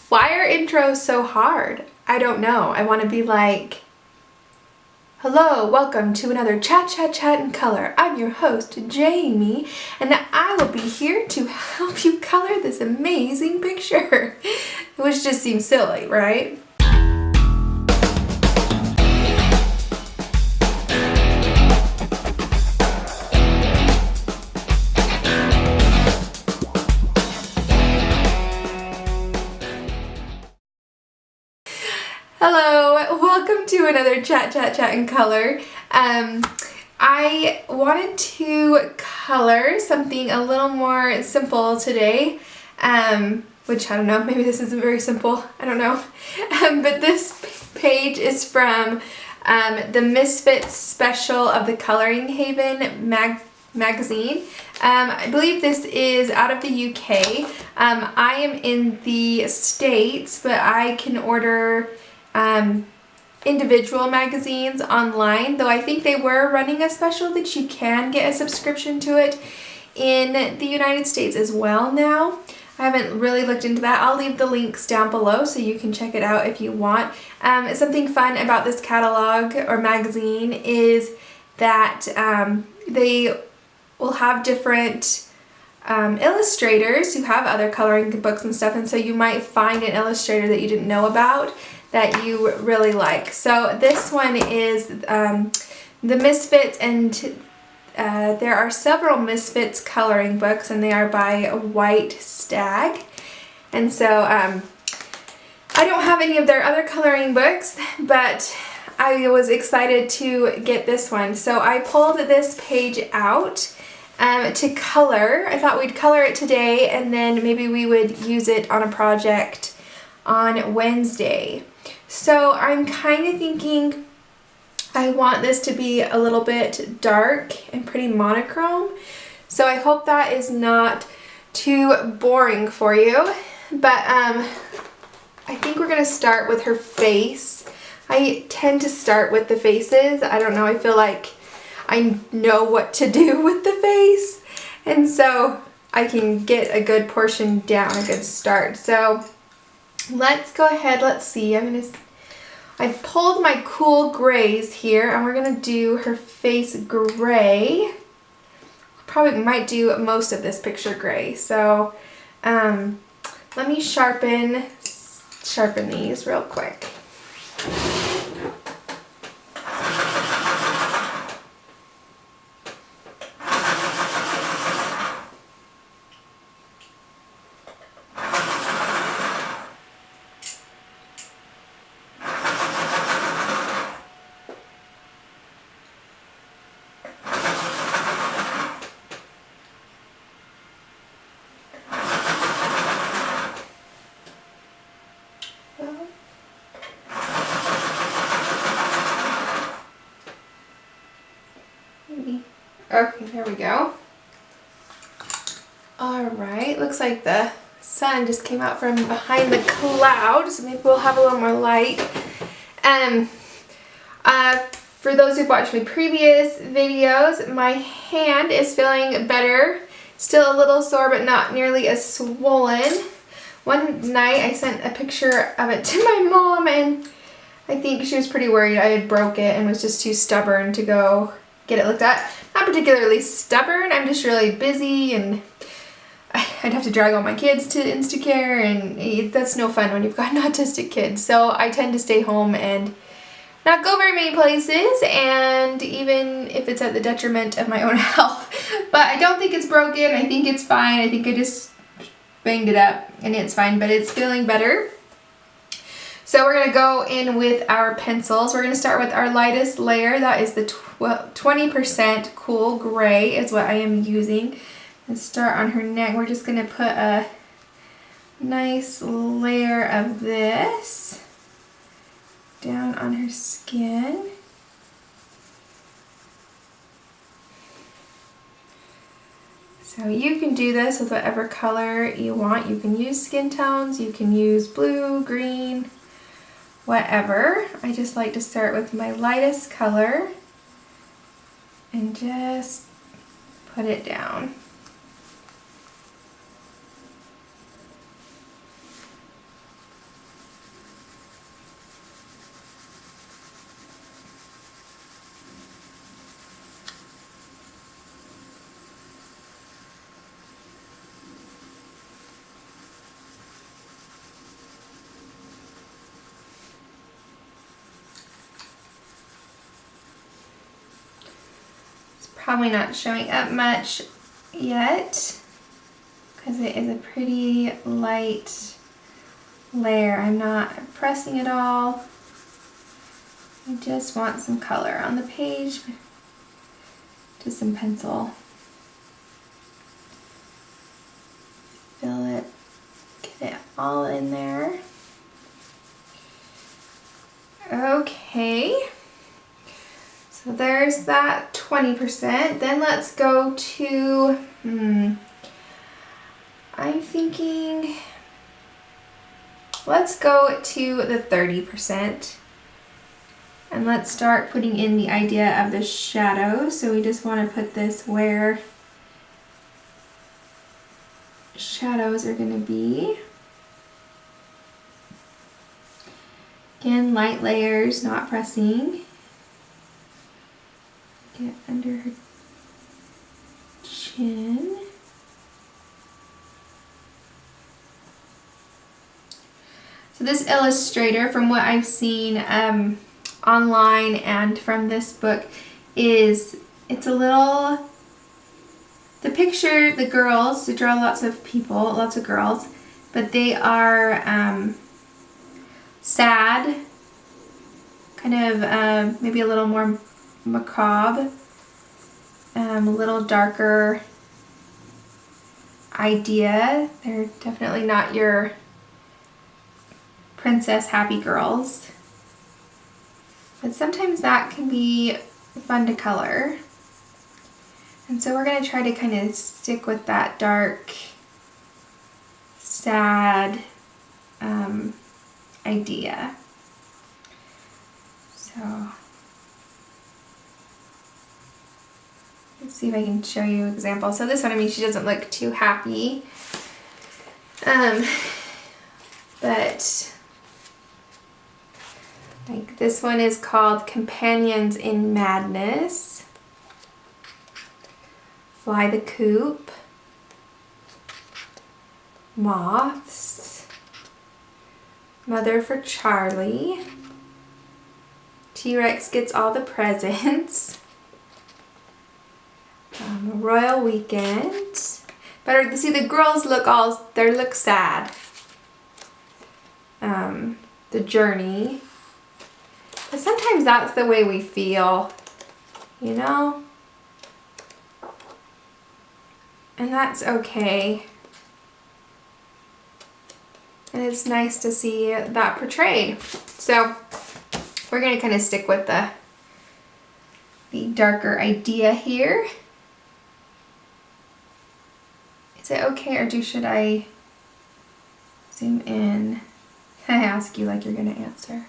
Why are intros so hard? I don't know. I want to be like, hello, welcome to another Chat in Color. I'm your host, Jamie, and I will be here to help you color this amazing picture. Which just seems silly, right? Hello, welcome to another Chat in Color. I wanted to color something a little more simple today, which I don't know, maybe this isn't very simple, I don't know. But this page is from the Misfit special of the Coloring Haven magazine. I believe this is out of the UK. I am in the States, but I can order individual magazines online, though I think they were running a special that you can get a subscription to it in the United States as well now. I haven't really looked into that. I'll leave the links down below so you can check it out if you want. Something fun about this catalog or magazine is that they will have different illustrators who have other coloring books and stuff, and so you might find an illustrator that you didn't know about that you really like. So this one is the Misfits, and there are several Misfits coloring books, and they are by White Stag. And so I don't have any of their other coloring books, but I was excited to get this one. So I pulled this page out to color. I thought we'd color it today, and then maybe we would use it on a project on Wednesday. So I'm kind of thinking I want this to be a little bit dark and pretty monochrome. So I hope that is not too boring for you. But I think we're going to start with her face. I tend to start with the faces. I don't know, I feel like I know what to do with the face. And so I can get a good portion down, a good start. So let's go ahead, let's see. I've pulled my cool grays here, and we're gonna do her face gray. Probably might do most of this picture gray. So let me sharpen these real quick. Okay, there we go. Alright, looks like the sun just came out from behind the cloud, so maybe we'll have a little more light. For those who've watched my previous videos, my hand is feeling better. Still a little sore, but not nearly as swollen. One night I sent a picture of it to my mom, and I think she was pretty worried I had broke it and was just too stubborn to go get it looked at. Not particularly stubborn, I'm just really busy, and I'd have to drag all my kids to Instacare, and that's no fun when you've got an autistic kid. So I tend to stay home and not go very many places, and even if it's at the detriment of my own health. But I don't think it's broken, I think it's fine. I think I just banged it up and it's fine, but it's feeling better. So we're going to go in with our pencils. We're going to start with our lightest layer. That is the 20% cool gray is what I am using. And start on her neck. We're just going to put a nice layer of this down on her skin. So you can do this with whatever color you want. You can use skin tones, you can use blue, green, whatever. I just like to start with my lightest color and just put it down. probably not showing up much yet because it is a pretty light layer. I'm not pressing at all. I just want some color on the page. Just some pencil. Fill it, get it all in there. Okay. So there's that 20%. Then let's go to, I'm thinking, let's go to the 30%. And let's start putting in the idea of the shadow. So we just want to put this where shadows are going to be. Again, light layers, not pressing. Get under her chin. So this illustrator, from what I've seen online and from this book, it's a little, the picture, the girls, they draw lots of people, lots of girls, but they are sad, kind of maybe a little more macabre, a little darker idea. They're definitely not your princess happy girls, but sometimes that can be fun to color. And so we're going to try to kind of stick with that dark, sad idea. So let's see if I can show you an example. So this one, I mean, she doesn't look too happy, but like this one is called Companions in Madness. Fly the Coop. Moths. Mother for Charlie. T-Rex gets all the presents. Royal Weekend. But see, the girls look sad. The Journey. But sometimes that's the way we feel, you know? And that's okay. And it's nice to see that portrayed. So we're gonna kind of stick with the darker idea here. Is it okay, or should I zoom in? I ask you like you're gonna answer.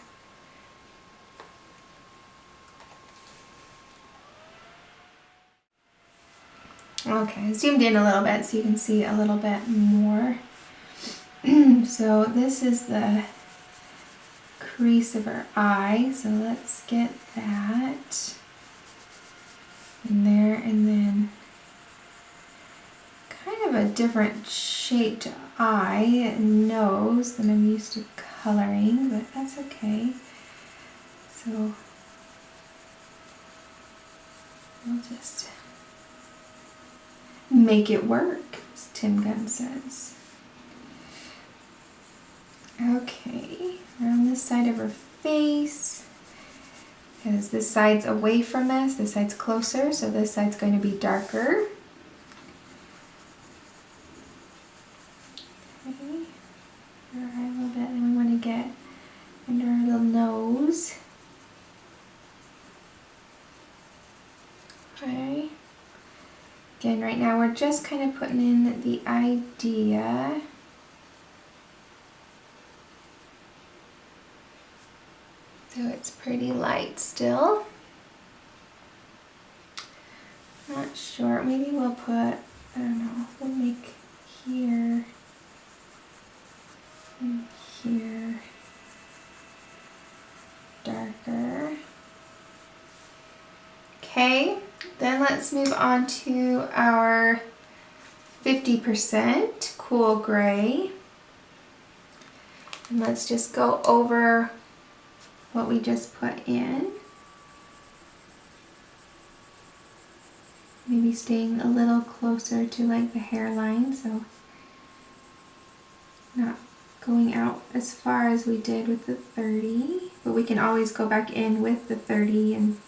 Okay, I zoomed in a little bit so you can see a little bit more. So this is the crease of her eye, so let's get that in there, and then kind of a different shaped eye and nose than I'm used to coloring, but that's okay. So we'll just make it work, as Tim Gunn says. Okay, around this side of her face, because this side's away from us, this side's closer, so this side's going to be darker. Okay, her eye a little bit, and we want to get under her little nose. Okay. Again, right now we're just kind of putting in the idea. So it's pretty light still. Not sure, maybe we'll put, I don't know, we'll make here and here darker. Okay, then let's move on to our 50% cool gray. And let's just go over what we just put in. maybe staying a little closer to like the hairline, so not going out as far as we did with the 30, but we can always go back in with the 30 and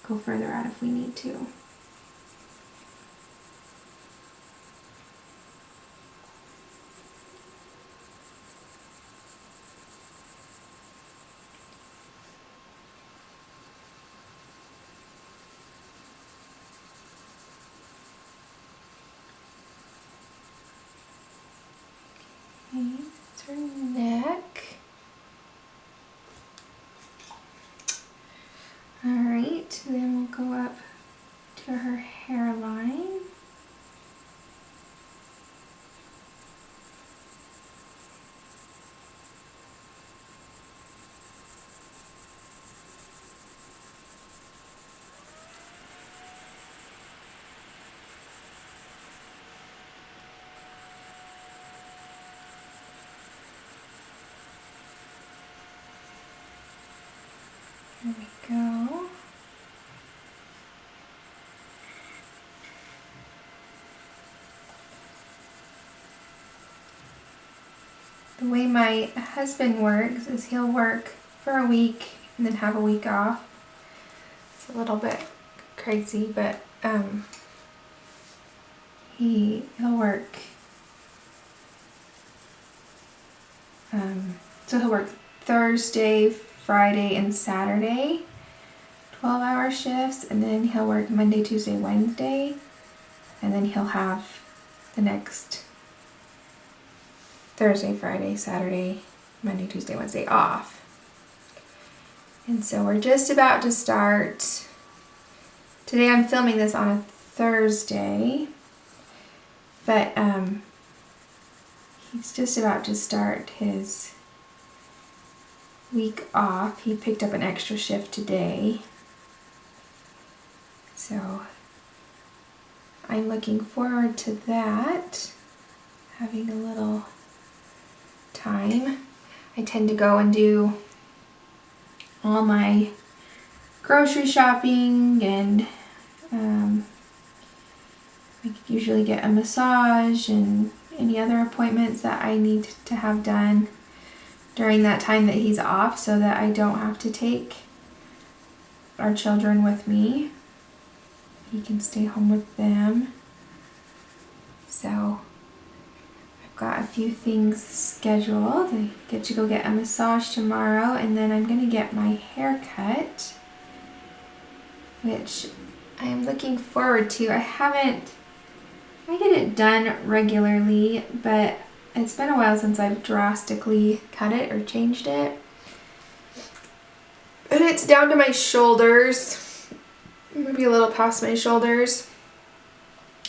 go further out if we need to. Okay, that's her neck. Alright, then we'll go up to her hairline. There we go. The way my husband works is he'll work for a week and then have a week off. It's a little bit crazy, but he'll work. So he'll work Thursday, Friday, and Saturday, 12-hour shifts, and then he'll work Monday, Tuesday, Wednesday, and then he'll have the next Thursday, Friday, Saturday, Monday, Tuesday, Wednesday off. And so we're just about to start. Today I'm filming this on a Thursday, but he's just about to start his week off. He picked up an extra shift today. So I'm looking forward to that, having a little time. I tend to go and do all my grocery shopping, and I usually get a massage and any other appointments that I need to have done during that time that he's off, so that I don't have to take our children with me. He can stay home with them. So I've got a few things scheduled. I get to go get a massage tomorrow, and then I'm going to get my hair cut, which I am looking forward to. I get it done regularly, but it's been a while since I've drastically cut it or changed it. And it's down to my shoulders, maybe a little past my shoulders.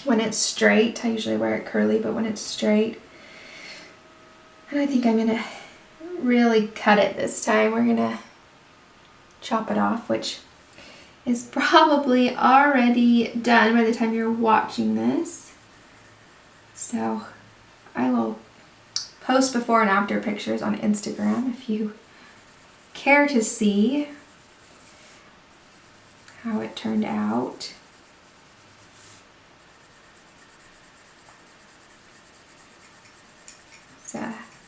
When it's straight, I usually wear it curly, but when it's straight. And I think I'm gonna really cut it this time. We're gonna chop it off, which is probably already done by the time you're watching this. So I will post before and after pictures on Instagram if you care to see how it turned out. It's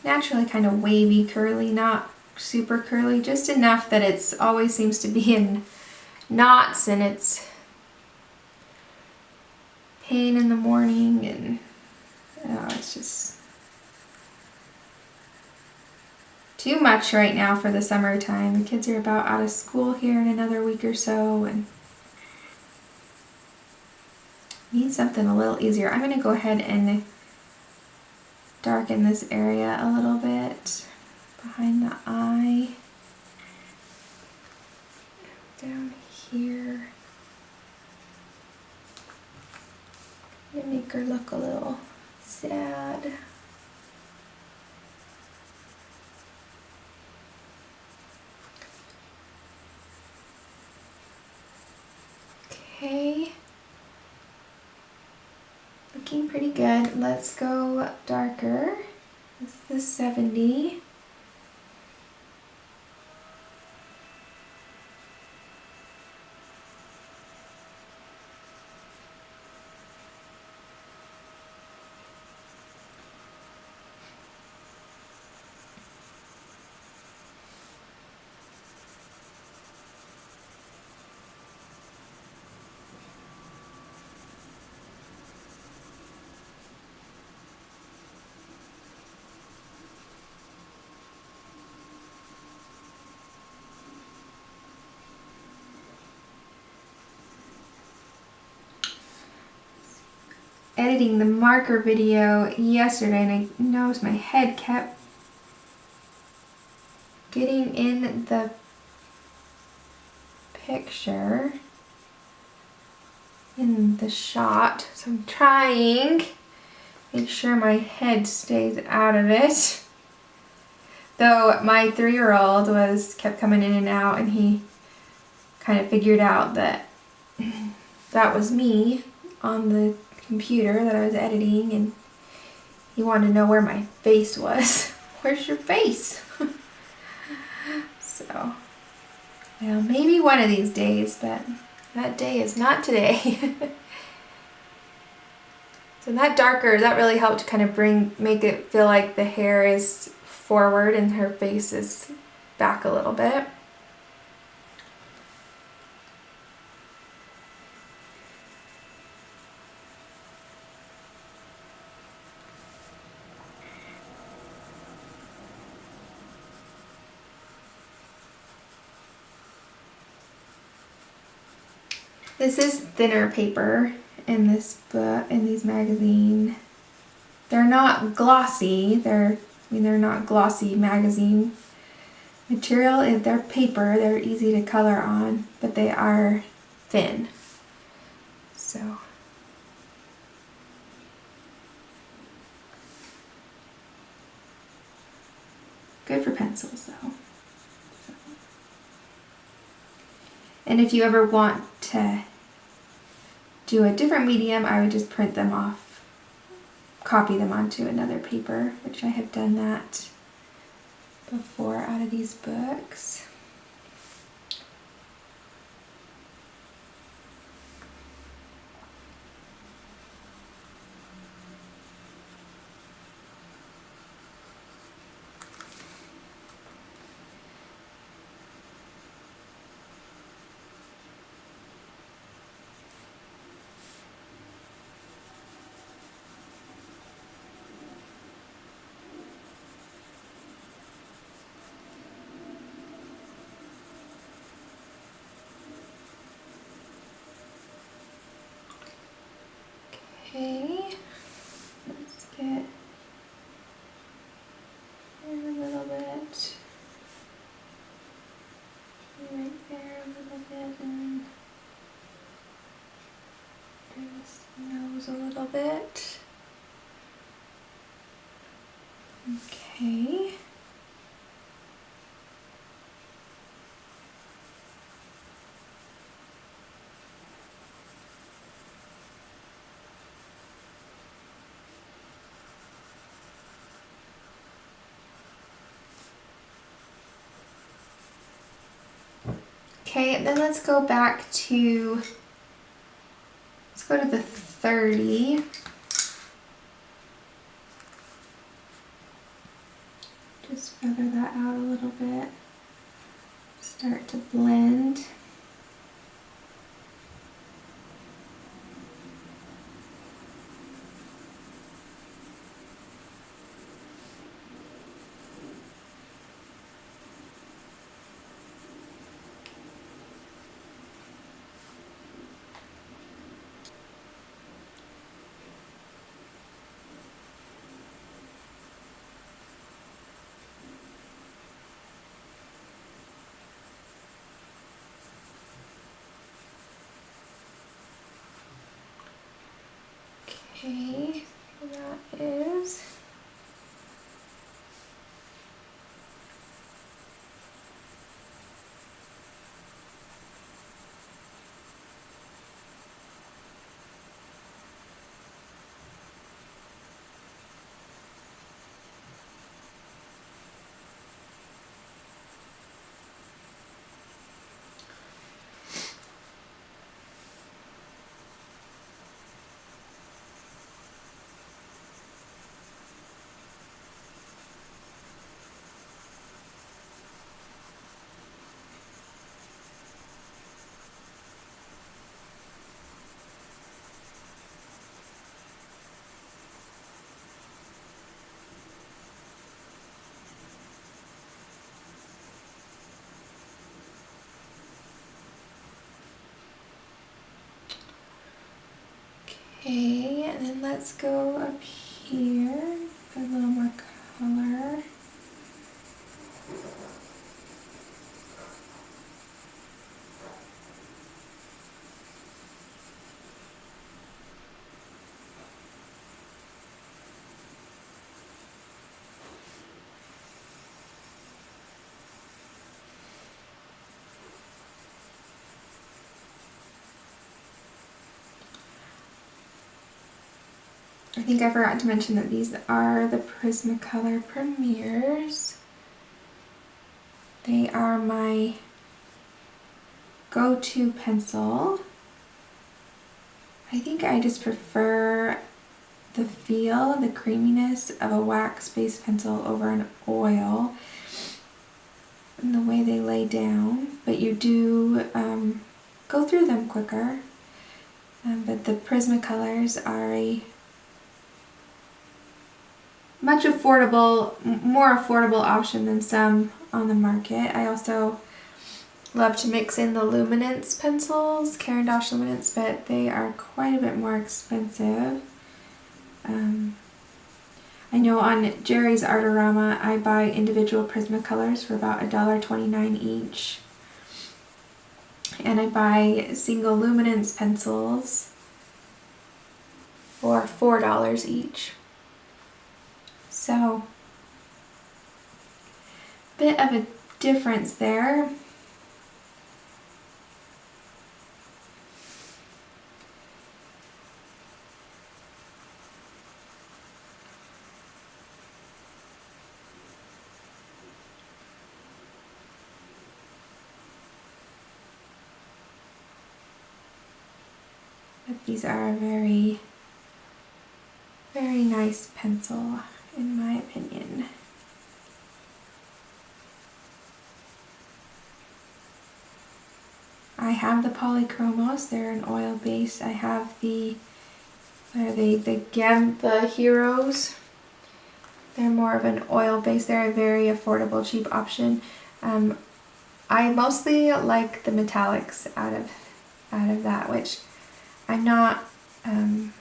naturally kind of wavy curly, not super curly, just enough that it's always seems to be in knots, and it's pain in the morning, and it's just too much right now for the summertime. The kids are about out of school here in another week or so, and need something a little easier. I'm going to go ahead and darken this area a little bit behind the eye, down here. Gonna make her look a little sad. Okay, looking pretty good. Let's go darker. This is the 70. editing the marker video yesterday and I noticed my head kept getting in the picture, in the shot. So I'm trying to make sure my head stays out of it. Though my 3-year-old kept coming in and out, and he kind of figured out that that was me on the computer that I was editing, and he wanted to know where my face was. Where's your face? So, well, maybe one of these days, but that day is not today. So that darker, that really helped kind of make it feel like the hair is forward and her face is back a little bit. This is thinner paper in this book, in these magazine. They're not glossy. They're not glossy magazine material. They're paper. They're easy to color on, but they are thin. So. Good for pencils though. So. And if you ever want to do a different medium, I would just print them off, copy them onto another paper, which I have done that before out of these books. Okay, let's get a little bit right there, a little bit, and this nose a little bit. Okay. Okay, and then let's go to the 30. Just feather that out a little bit. Start to blend. Okay, so that is let's go up here, put a little more color. I think I forgot to mention that these are the Prismacolor Premiers. They are my go-to pencil. I think I just prefer the feel, the creaminess of a wax-based pencil over an oil and the way they lay down, but you do go through them quicker. But the Prismacolors are a much more affordable option than some on the market. I also love to mix in the Luminance pencils, Caran d'Ache Luminance, but they are quite a bit more expensive. I know on Jerry's Artorama I buy individual Prismacolors for about $1.29 each. And I buy single Luminance pencils for $4 each. So, bit of a difference there. But these are a very, very nice pencil, in my opinion. I have the Polychromos, they're an oil base. I have the Heroes. They're more of an oil base. They're a very affordable, cheap option. I mostly like the metallics out of that, which I'm not. I'm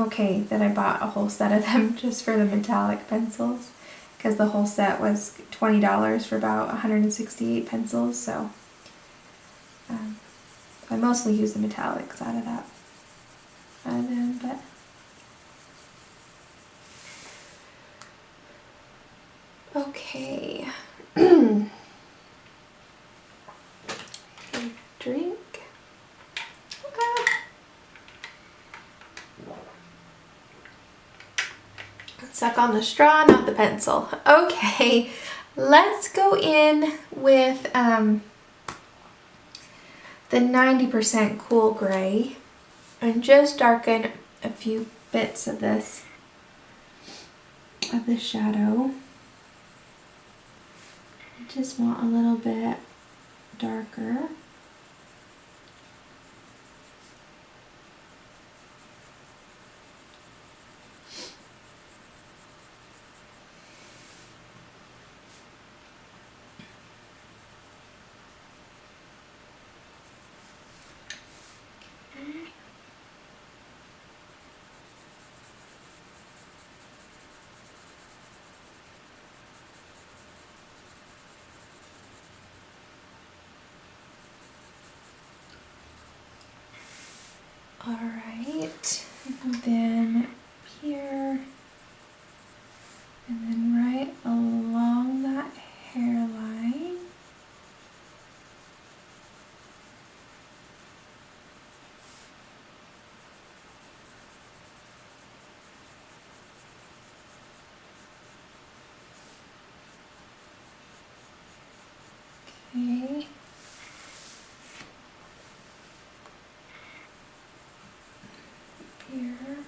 okay that I bought a whole set of them just for the metallic pencils, because the whole set was $20 for about 168 pencils. So I mostly use the metallics out of them, but. Okay. Drink. Suck on the straw, not the pencil. Okay, let's go in with the 90% Cool Gray and just darken a few bits of this, of the shadow. I just want a little bit darker. Alright, and then here, and then right along that hairline. Okay. Here.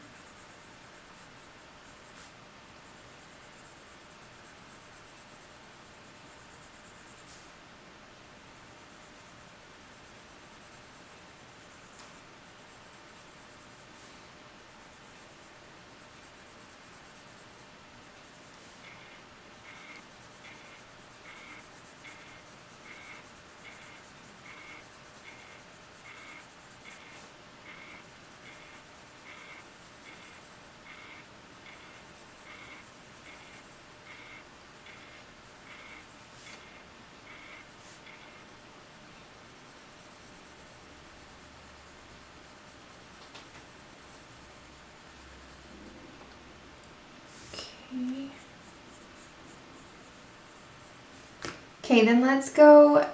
Okay, then let's go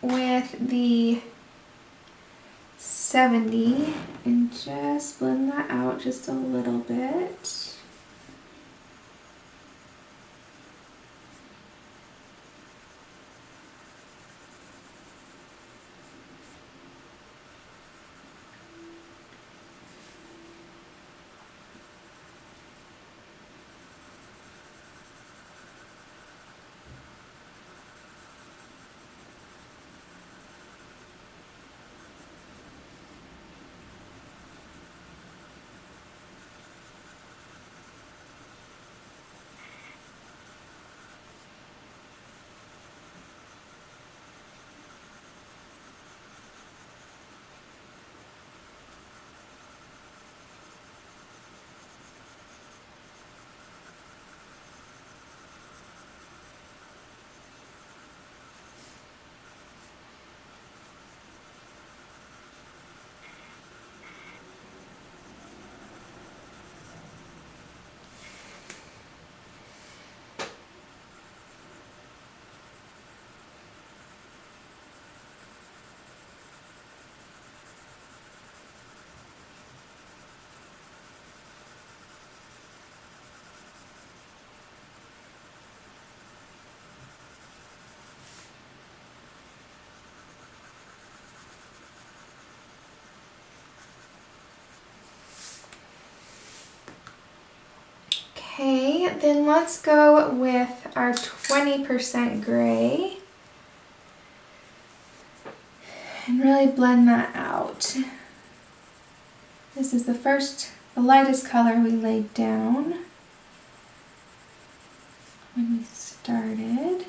with the 70 and just blend that out just a little bit. Okay, then let's go with our 20% gray and really blend that out. This is the lightest color we laid down when we started.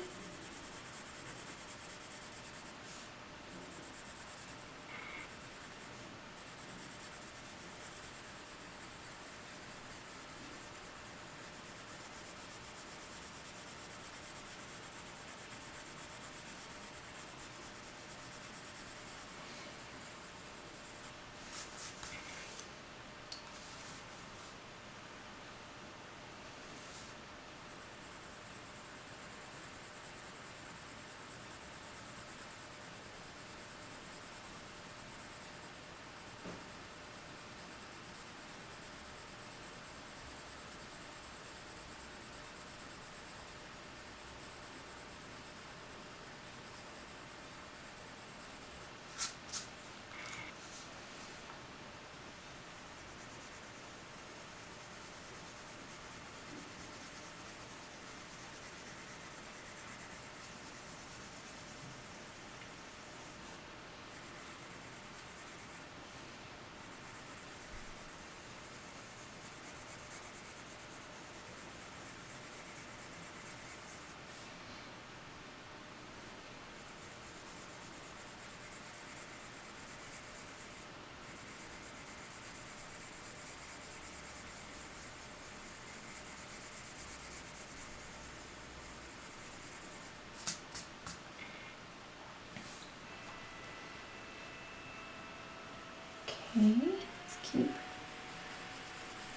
Okay, let's keep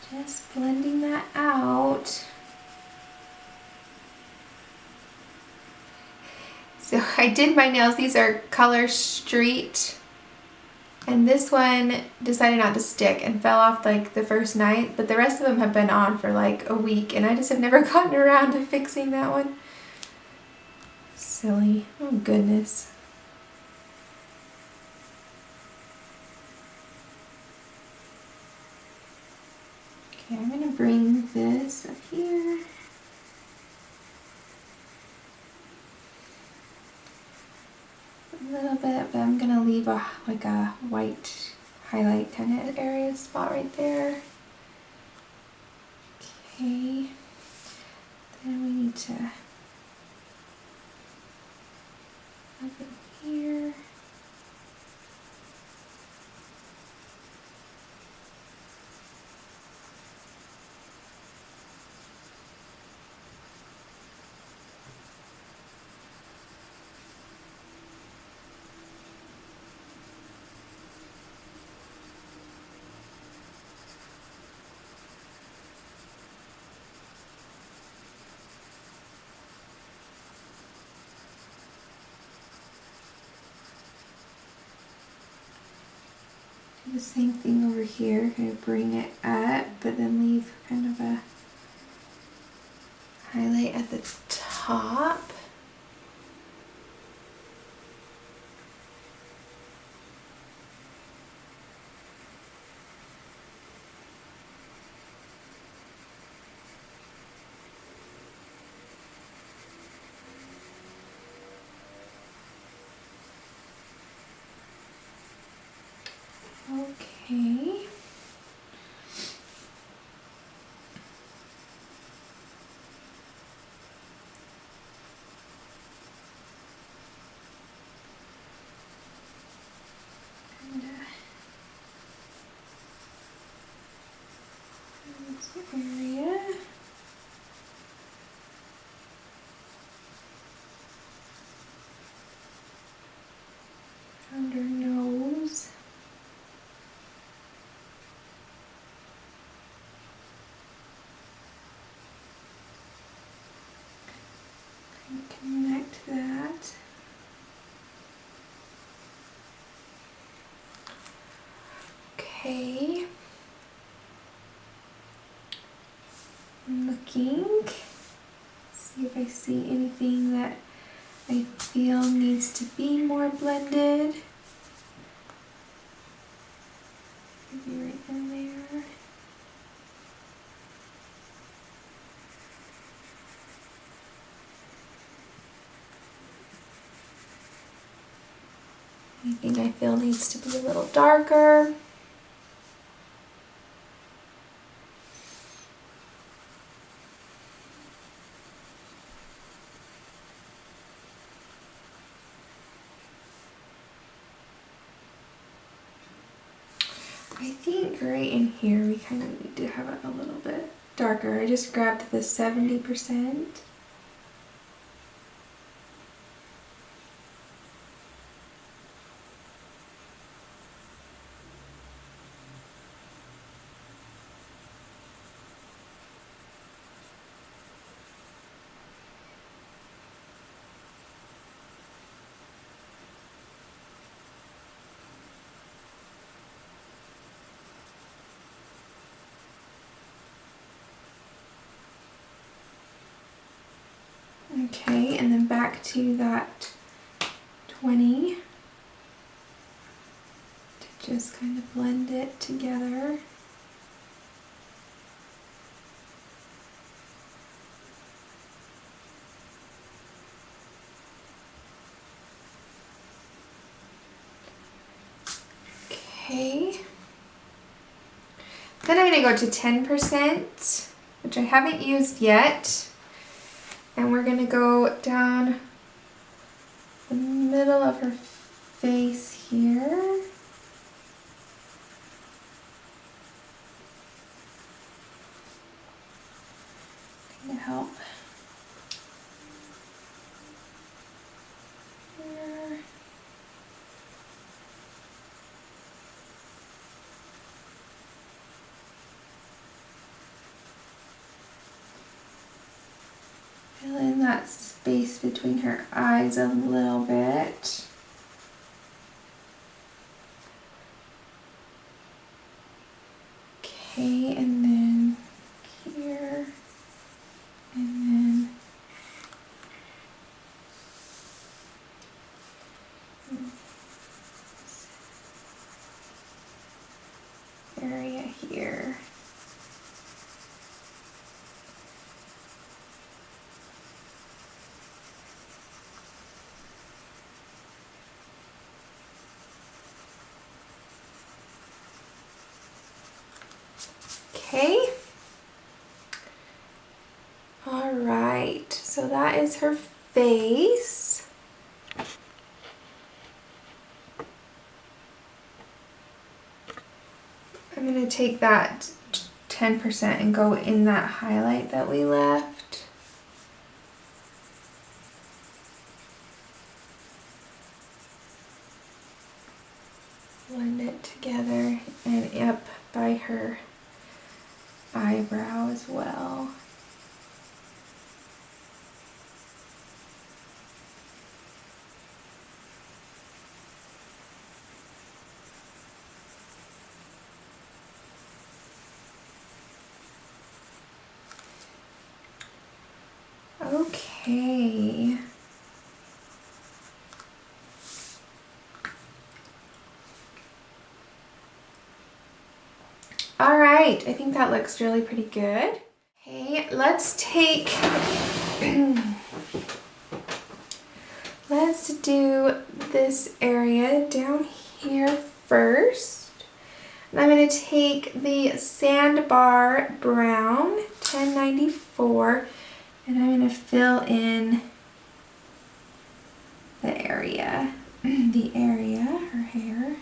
just blending that out. So I did my nails. These are Color Street. And this one decided not to stick and fell off like the first night, but the rest of them have been on for like a week and I just have never gotten around to fixing that one. Silly. Oh goodness. Okay, I'm gonna bring this up here. A little bit, but I'm gonna leave a white highlight kind of area spot right there. Okay, then we need to have it here. same thing over here, kind of bring it up, but then leave kind of a highlight at the top. Okay. That's the area. Around her nose. And connect that. Okay. I'm looking. See if I see anything that I feel needs to be more blended. Maybe right in there. Anything I feel needs to be a little darker. I think right in here we kind of need to have it a little bit darker. I just grabbed the 70%. Okay, and then back to that 20 to just kind of blend it together. Okay. Then I'm going to go to 10%, which I haven't used yet. And we're going to go down the middle of her face here. Kind of help. Here. Fill in that space between her eyes a little bit. Okay, and then here, and then area here. Okay. All right, so that is her face. I'm going to take that 10% and go in that highlight that we left. Blend it together and up by her eyebrow as well. Okay. All right, I think that looks really pretty good. Okay, let's do this area down here first. And I'm going to take the Sandbar Brown 1094 and I'm going to fill in the area, her hair.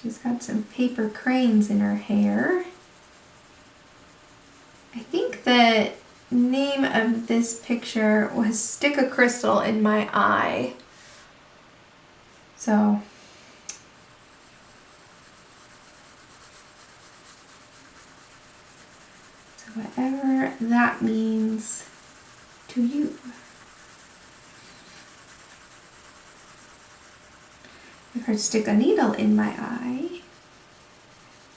She's got some paper cranes in her hair. I think the name of this picture was Stick a Crystal in My Eye. So whatever that means to you. I've heard stick a needle in my eye,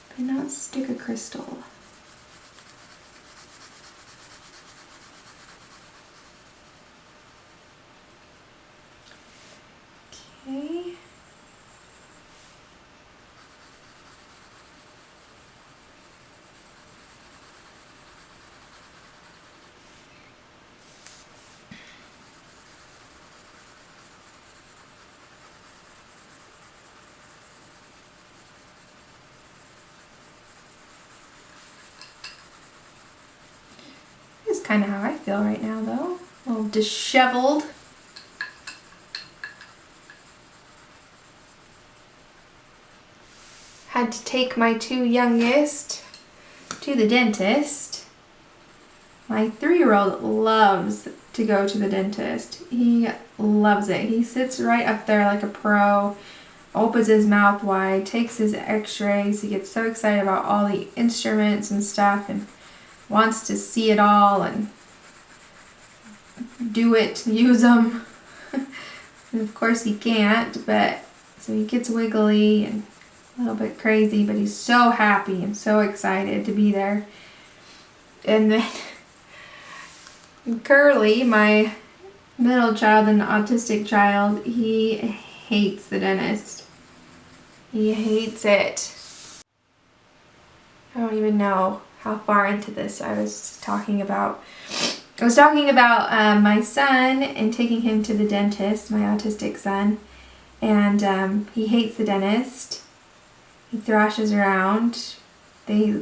but not stick a crystal. Okay. This is kind of how I feel right now, though. A little disheveled. Had to take my two youngest to the dentist. My 3-year-old loves to go to the dentist. He loves it. He sits right up there like a pro, opens his mouth wide, takes his x-rays. He gets so excited about all the instruments and stuff and wants to see it all and do it, use them. And of course he can't, but so he gets wiggly and a little bit crazy, but he's so happy and so excited to be there. And then Curly, my middle child, an autistic child, he hates the dentist. He hates it. I don't even know how far into this I was talking about. I was talking about my son and taking him to the dentist, my autistic son, and he hates the dentist. He thrashes around. They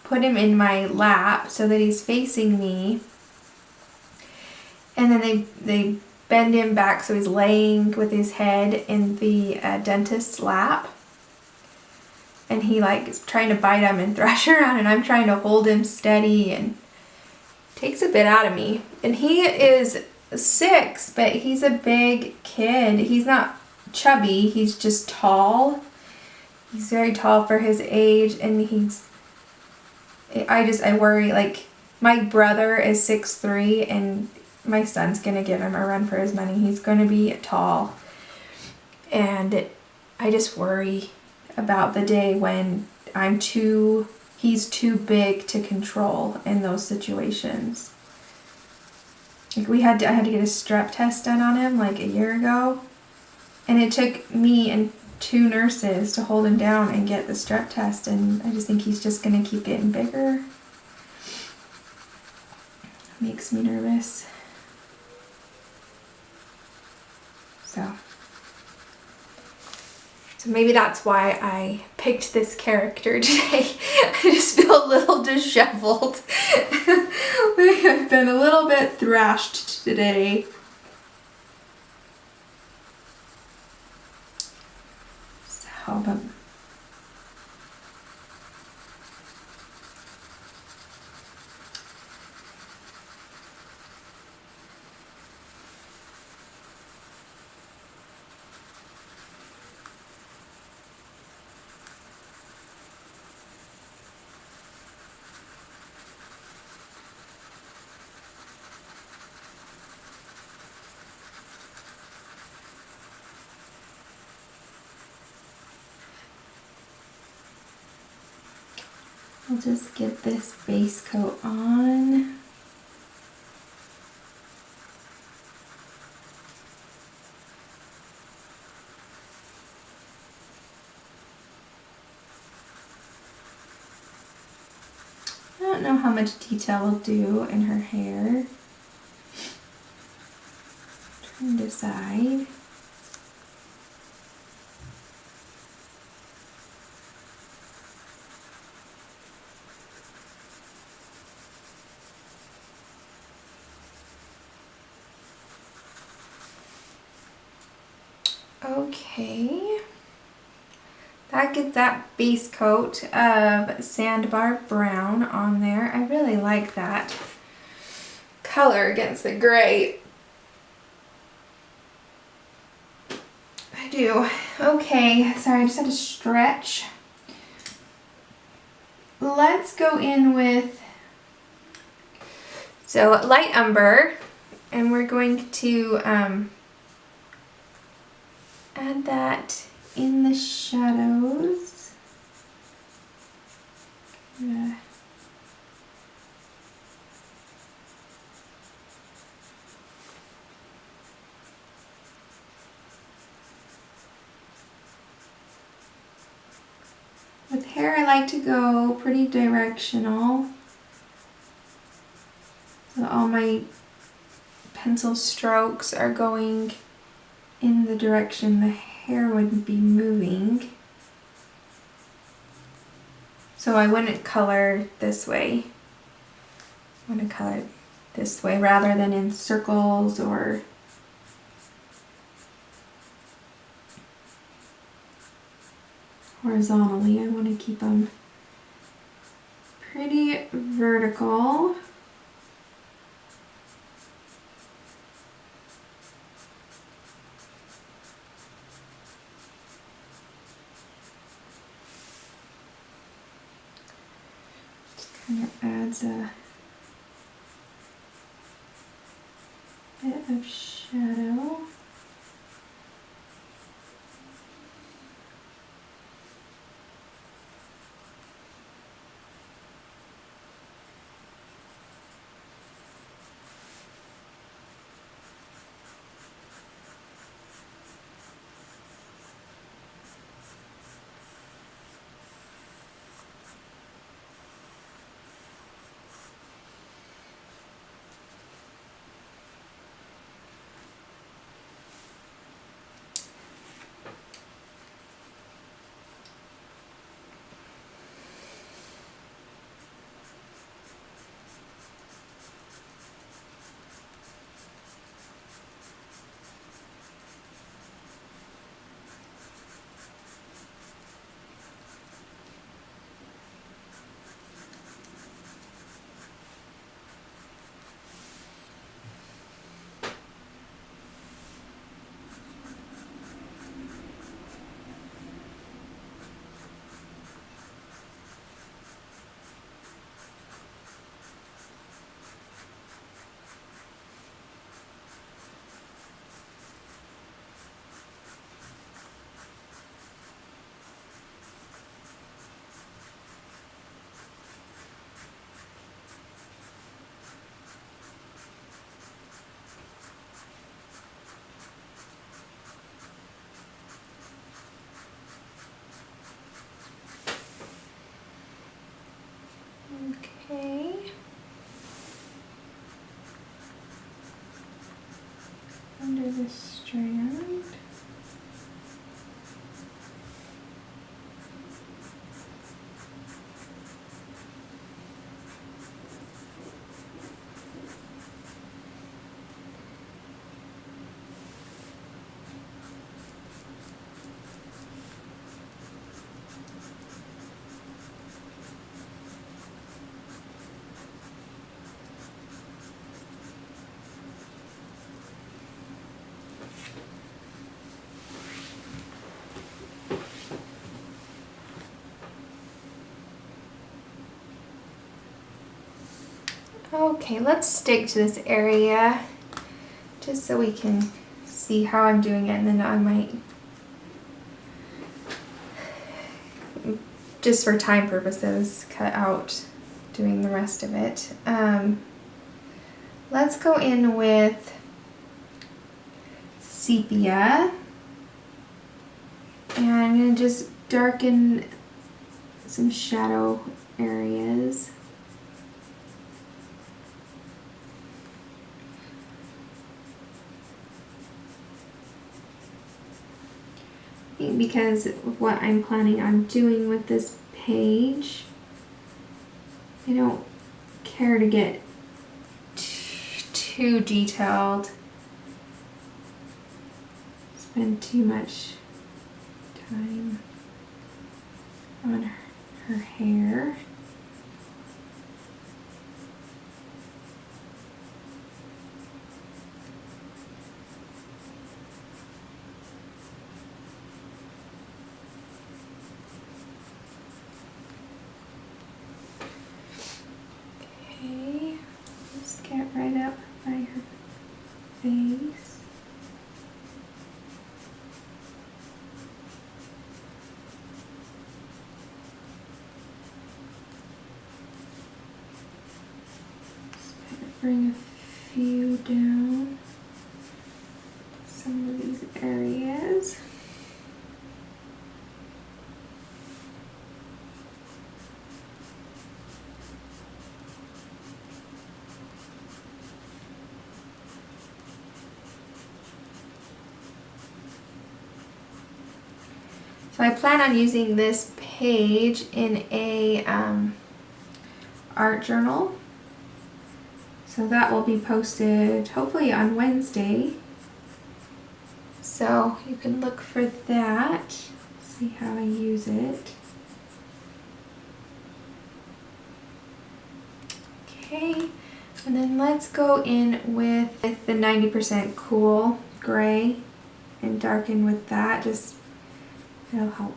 put him in my lap so that he's facing me. And then they bend him back so he's laying with his head in the dentist's lap. And he is trying to bite him and thrash around, and I'm trying to hold him steady, and takes a bit out of me. And he is 6, but he's a big kid. He's not chubby, he's just tall. He's very tall for his age, and I worry, my brother is 6'3", and my son's gonna give him a run for his money. He's gonna be tall. And I just worry about the day when he's too big to control in those situations. I had to get a strep test done on him a year ago, and it took me and 2 nurses to hold him down and get the strep test, and I just think he's just gonna keep getting bigger. Makes me nervous. So maybe that's why I picked this character today. I just feel a little disheveled. I've been a little bit thrashed today. But I'll just get this base coat on. I don't know how much detail will do in her hair. Trying to decide. Okay, that gets that base coat of Sandbar Brown on there. I really like that color against the gray. I do. Okay, sorry, I just had to stretch. Let's go in with, so light umber, and we're going to add that in the shadows. Yeah. With hair, I like to go pretty directional. So all my pencil strokes are going in the direction the hair would be moving. So I wouldn't color this way. I want to color this way rather than in circles or horizontally. I want to keep them pretty vertical. Kind of adds a bit of shadow. Okay. Under the strand. Okay, let's stick to this area just so we can see how I'm doing it, and then I might just for time purposes, cut out doing the rest of it. Let's go in with sepia. And I'm going to just darken some shadow areas. Because of what I'm planning on doing with this page, I don't care to get too detailed, spend too much time on her hair. Okay, just get right up by her face. Bring a few down some of these areas. So I plan on using this page in a art journal. So that will be posted hopefully on Wednesday. So you can look for that, see how I use it. Okay, and then let's go in with the 90% cool gray and darken with that. Just it'll help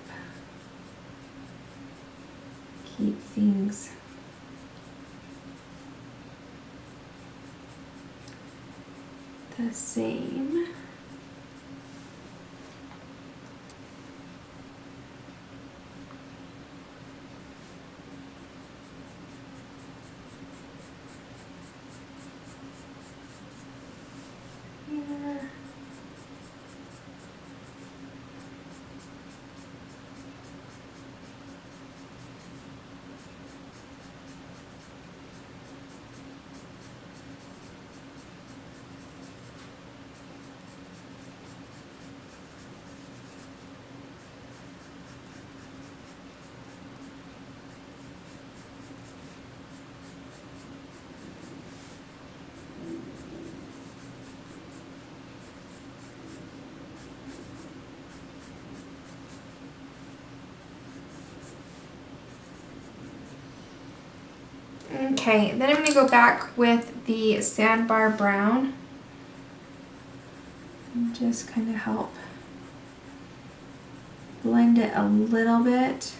keep things the same. Here. Okay, then I'm going to go back with the Sandbar Brown and just kind of help blend it a little bit.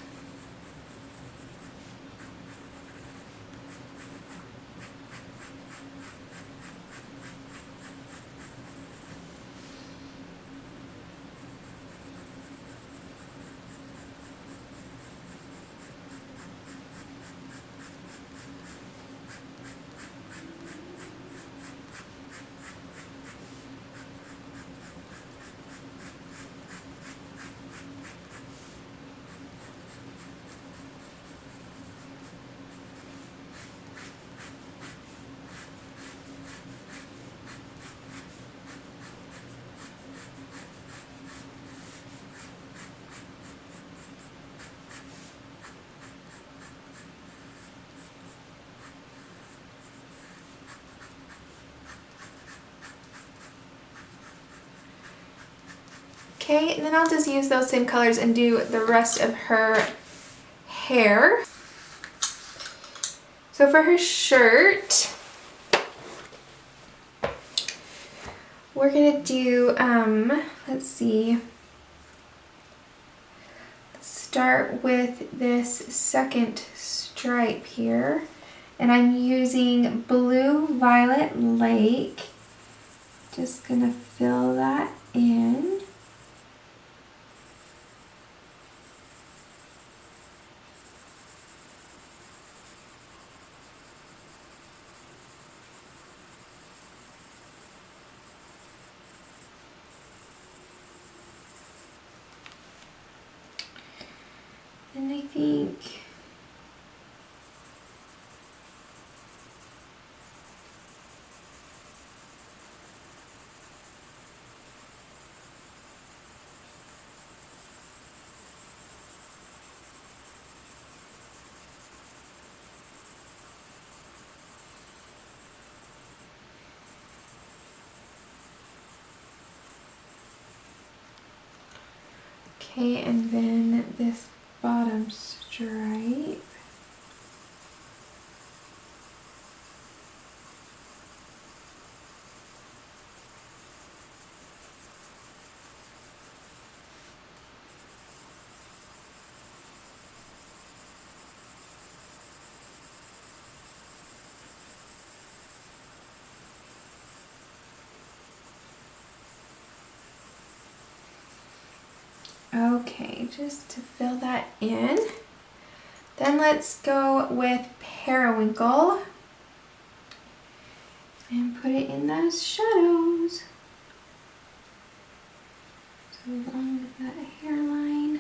Okay, and then I'll just use those same colors and do the rest of her hair. So for her shirt, we're gonna do, let's see, start with this second stripe here. And I'm using Blue Violet Lake. Just gonna fill that in. And I think okay, and then this bottom stripe. Okay, just to fill that in. Then let's go with periwinkle and put it in those shadows. So along with that hairline.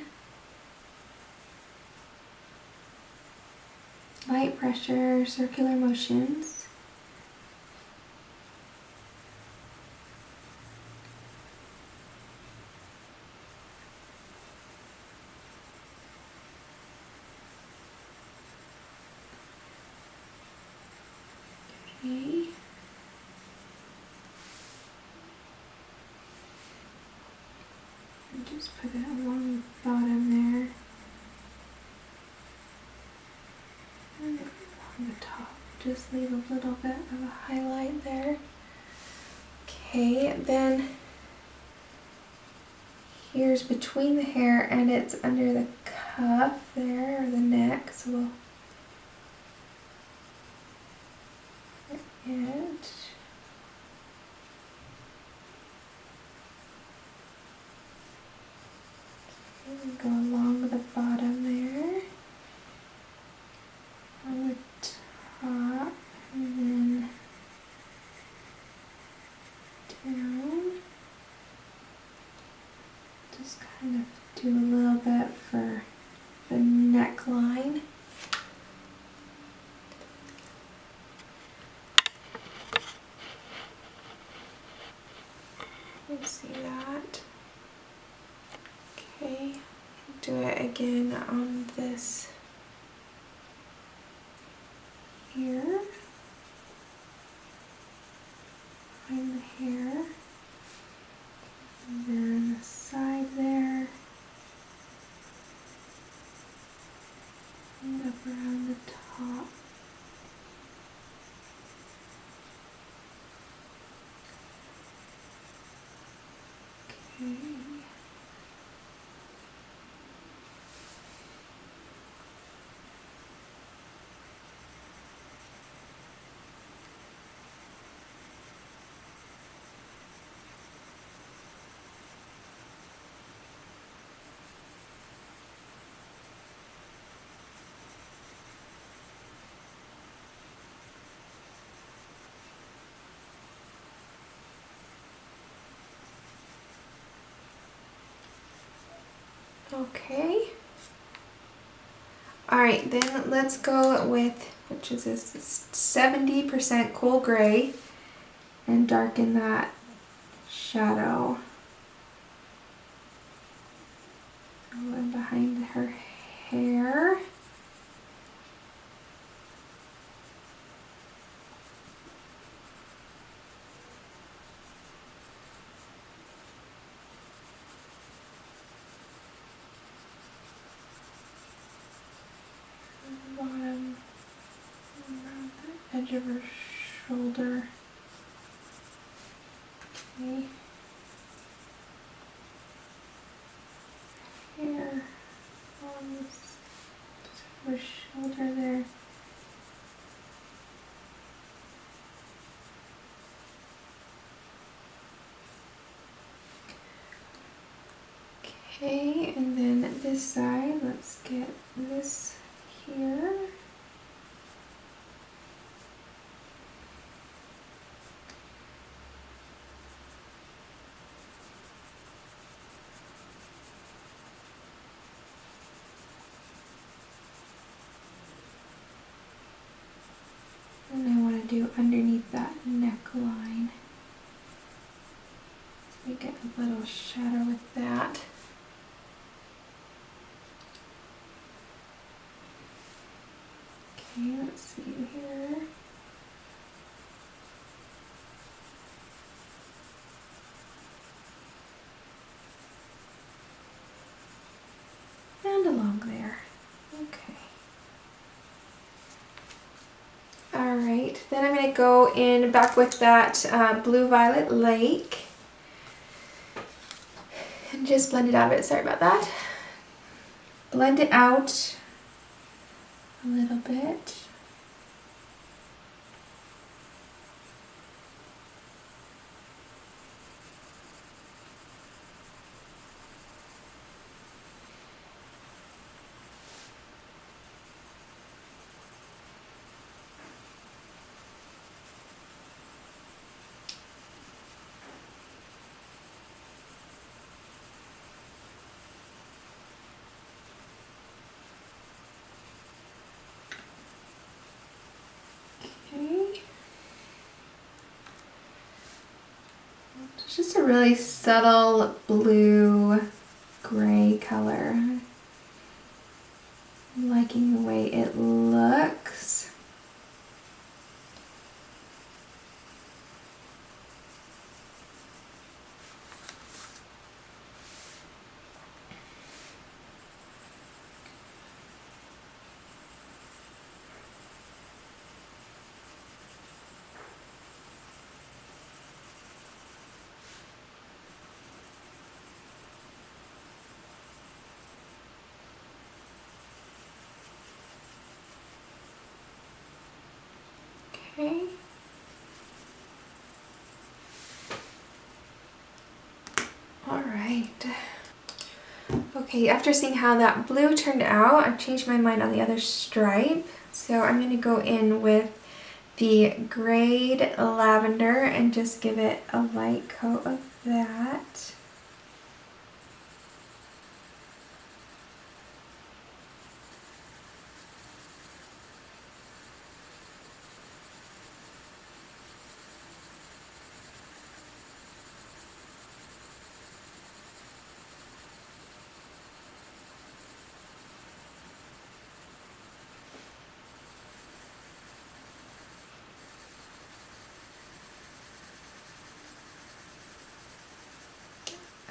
Light pressure, circular motions. Okay. And just put it along the bottom there. And along the top, just leave a little bit of a highlight there. Okay, then here's between the hair and it's under the cuff there, or the neck, so we'll it. And go along the bottom there, on the top, and then down. Just kind of do a little bit for the neckline. You see that? Okay, do it again on this here, behind the hair, and then the side there, and up around the top. Okay. Okay. All right, then let's go with, which is this 70% cool gray, and darken that shadow. And behind her hair. Bottom, around the edge of her shoulder. Okay. Here, on this, her shoulder there. Okay, and then this side, let's get this here. do underneath that neckline. We get a little shadow with that. Okay, let's see here. And along there. Okay. Alright, then I'm going to go in back with that Blue Violet Lake. And just blend it out a bit. Sorry about that. Blend it out a little bit. Okay. It's just a really subtle blue gray color. I'm liking the way it looks. Okay. All right. Okay, after seeing how that blue turned out, I've changed my mind on the other stripe. So I'm going to go in with the grayed lavender and just give it a light coat of that.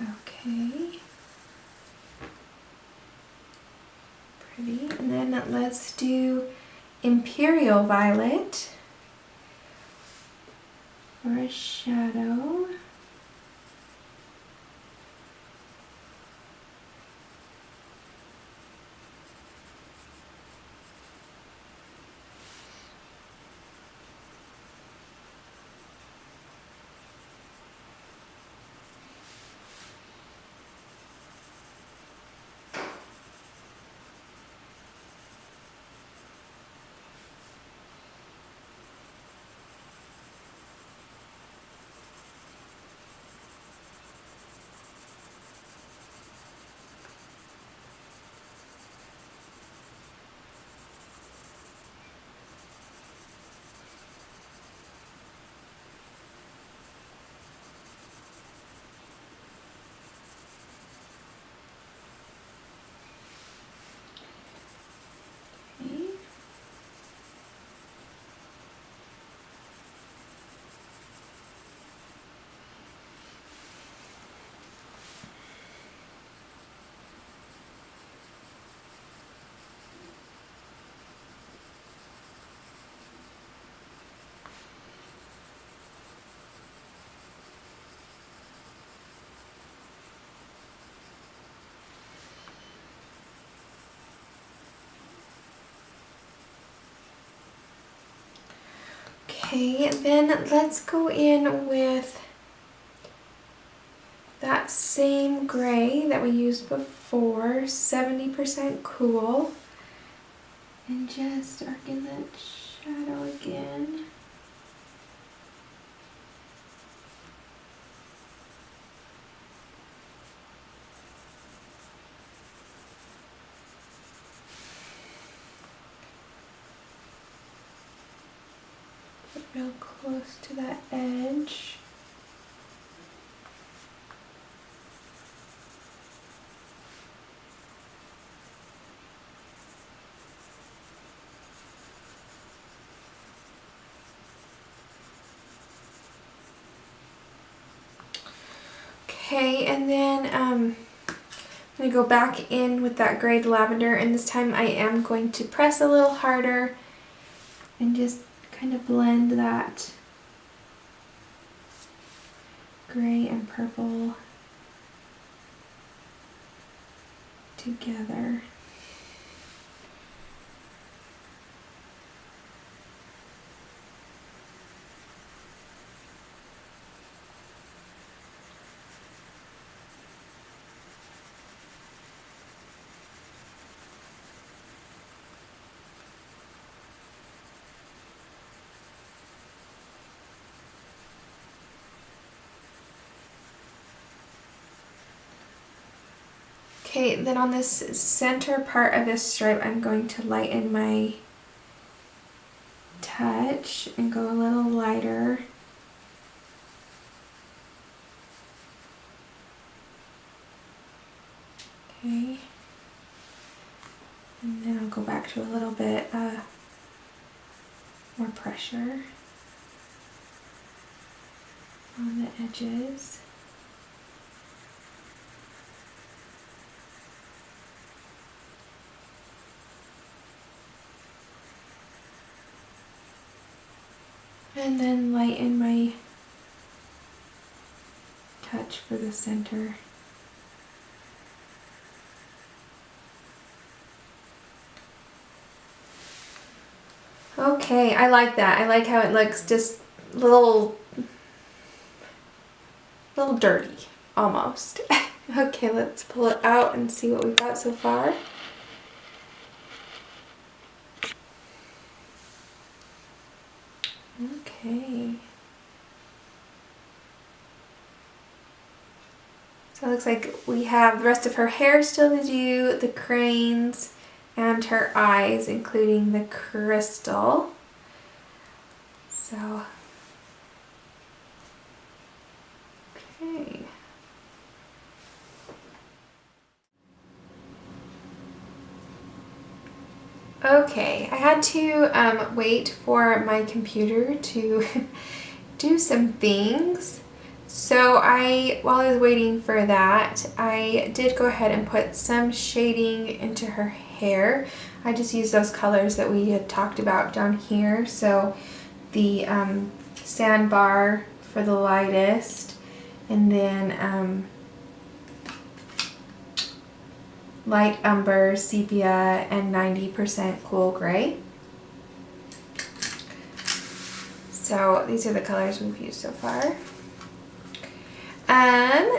Okay. Pretty. And then let's do Imperial Violet for a shadow. Okay, then let's go in with that same gray that we used before, 70% cool, and just darken that shadow again. real close to that edge. Okay, and then I'm going to go back in with that grayed lavender, and this time I am going to press a little harder and just kind of blend that gray and purple together. Okay, then on this center part of this stripe, I'm going to lighten my touch and go a little lighter. Okay, and then I'll go back to a little bit more pressure on the edges. And then lighten my touch for the center. Okay, I like that. I like how it looks just a little dirty, almost. Okay, let's pull it out and see what we've got so far. Okay. So it looks like we have the rest of her hair still to do, the cranes, and her eyes, including the crystal. So, okay. Okay, I had to wait for my computer to do some things. So while I was waiting for that, I did go ahead and put some shading into her hair. I just used those colors that we had talked about down here. So the sandbar for the lightest, and then light umber, sepia, and 90% cool gray. So these are the colors we've used so far.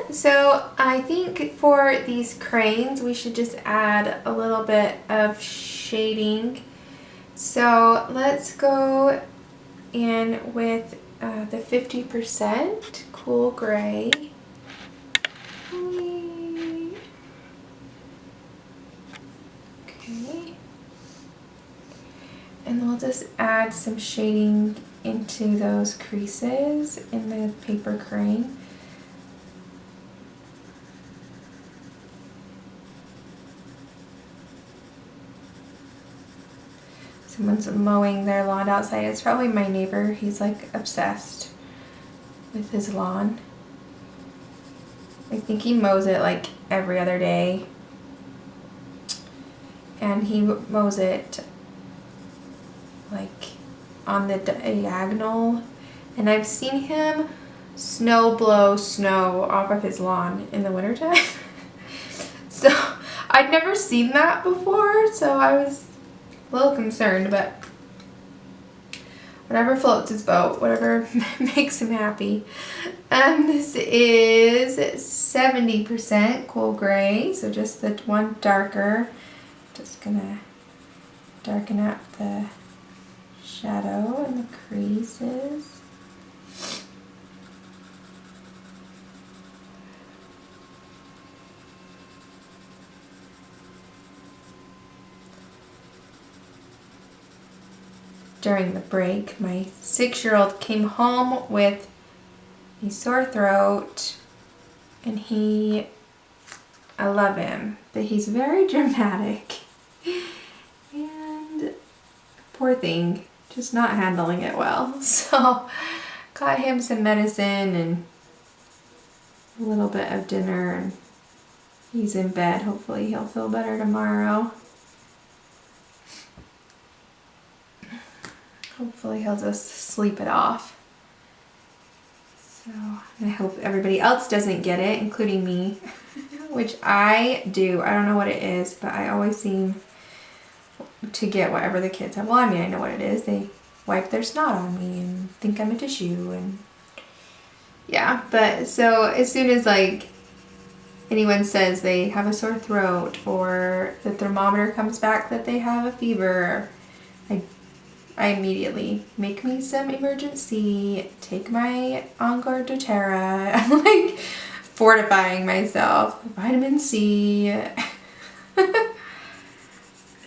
So I think for these cranes, we should just add a little bit of shading. So let's go in with the 50% cool gray. Okay. And we'll just add some shading into those creases in the paper crane. Someone's mowing their lawn outside. It's probably my neighbor. He's like obsessed with his lawn. I think he mows it like every other day. And he mows it like on the diagonal. And I've seen him blow snow off of his lawn in the wintertime. So I'd never seen that before, so I was a little concerned, but whatever floats his boat, whatever makes him happy. This is 70% cool gray, so just the one darker. Just gonna darken up the shadow and the creases. during the break. My 6-year-old came home with a sore throat, and I love him, but he's very dramatic. And poor thing, just not handling it well. So got him some medicine and a little bit of dinner, and he's in bed. Hopefully he'll feel better tomorrow. Hopefully he'll just sleep it off. So I hope everybody else doesn't get it, including me, which I do. I don't know what it is, but I always seem to get whatever the kids have. Well, I mean, I know what it is. They wipe their snot on me and think I'm a tissue, and yeah. But so as soon as like anyone says they have a sore throat or the thermometer comes back that they have a fever, I immediately make me some emergency, take my Encore doTERRA. I'm like fortifying myself. Vitamin C. I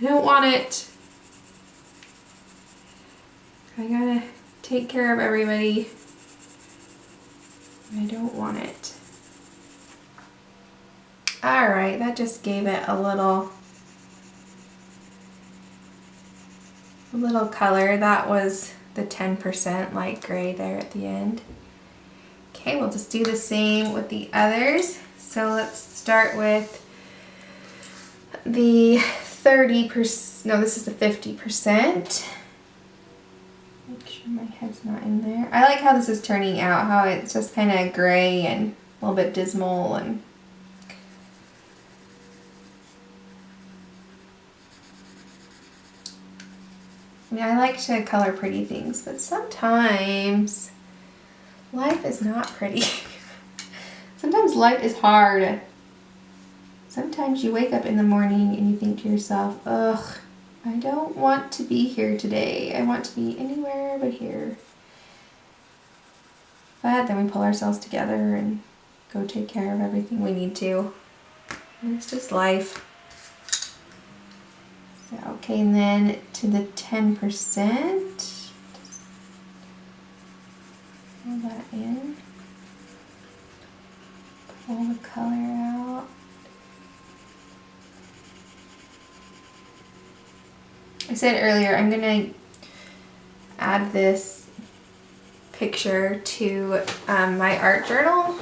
don't want it. I gotta take care of everybody. I don't want it. Alright, that just gave it a little color. That was the 10% light gray there at the end. Okay, we'll just do the same with the others. So let's start with the 30%, no, this is the 50%. Make sure my head's not in there. I like how this is turning out, how it's just kind of gray and a little bit dismal, and I mean, I like to color pretty things, but sometimes life is not pretty. Sometimes life is hard. Sometimes you wake up in the morning and you think to yourself, ugh, I don't want to be here today. I want to be anywhere but here. But then we pull ourselves together and go take care of everything we need to. And it's just life. Okay, and then to the 10%, just fill that in, pull the color out. I said earlier, I'm gonna add this picture to my art journal.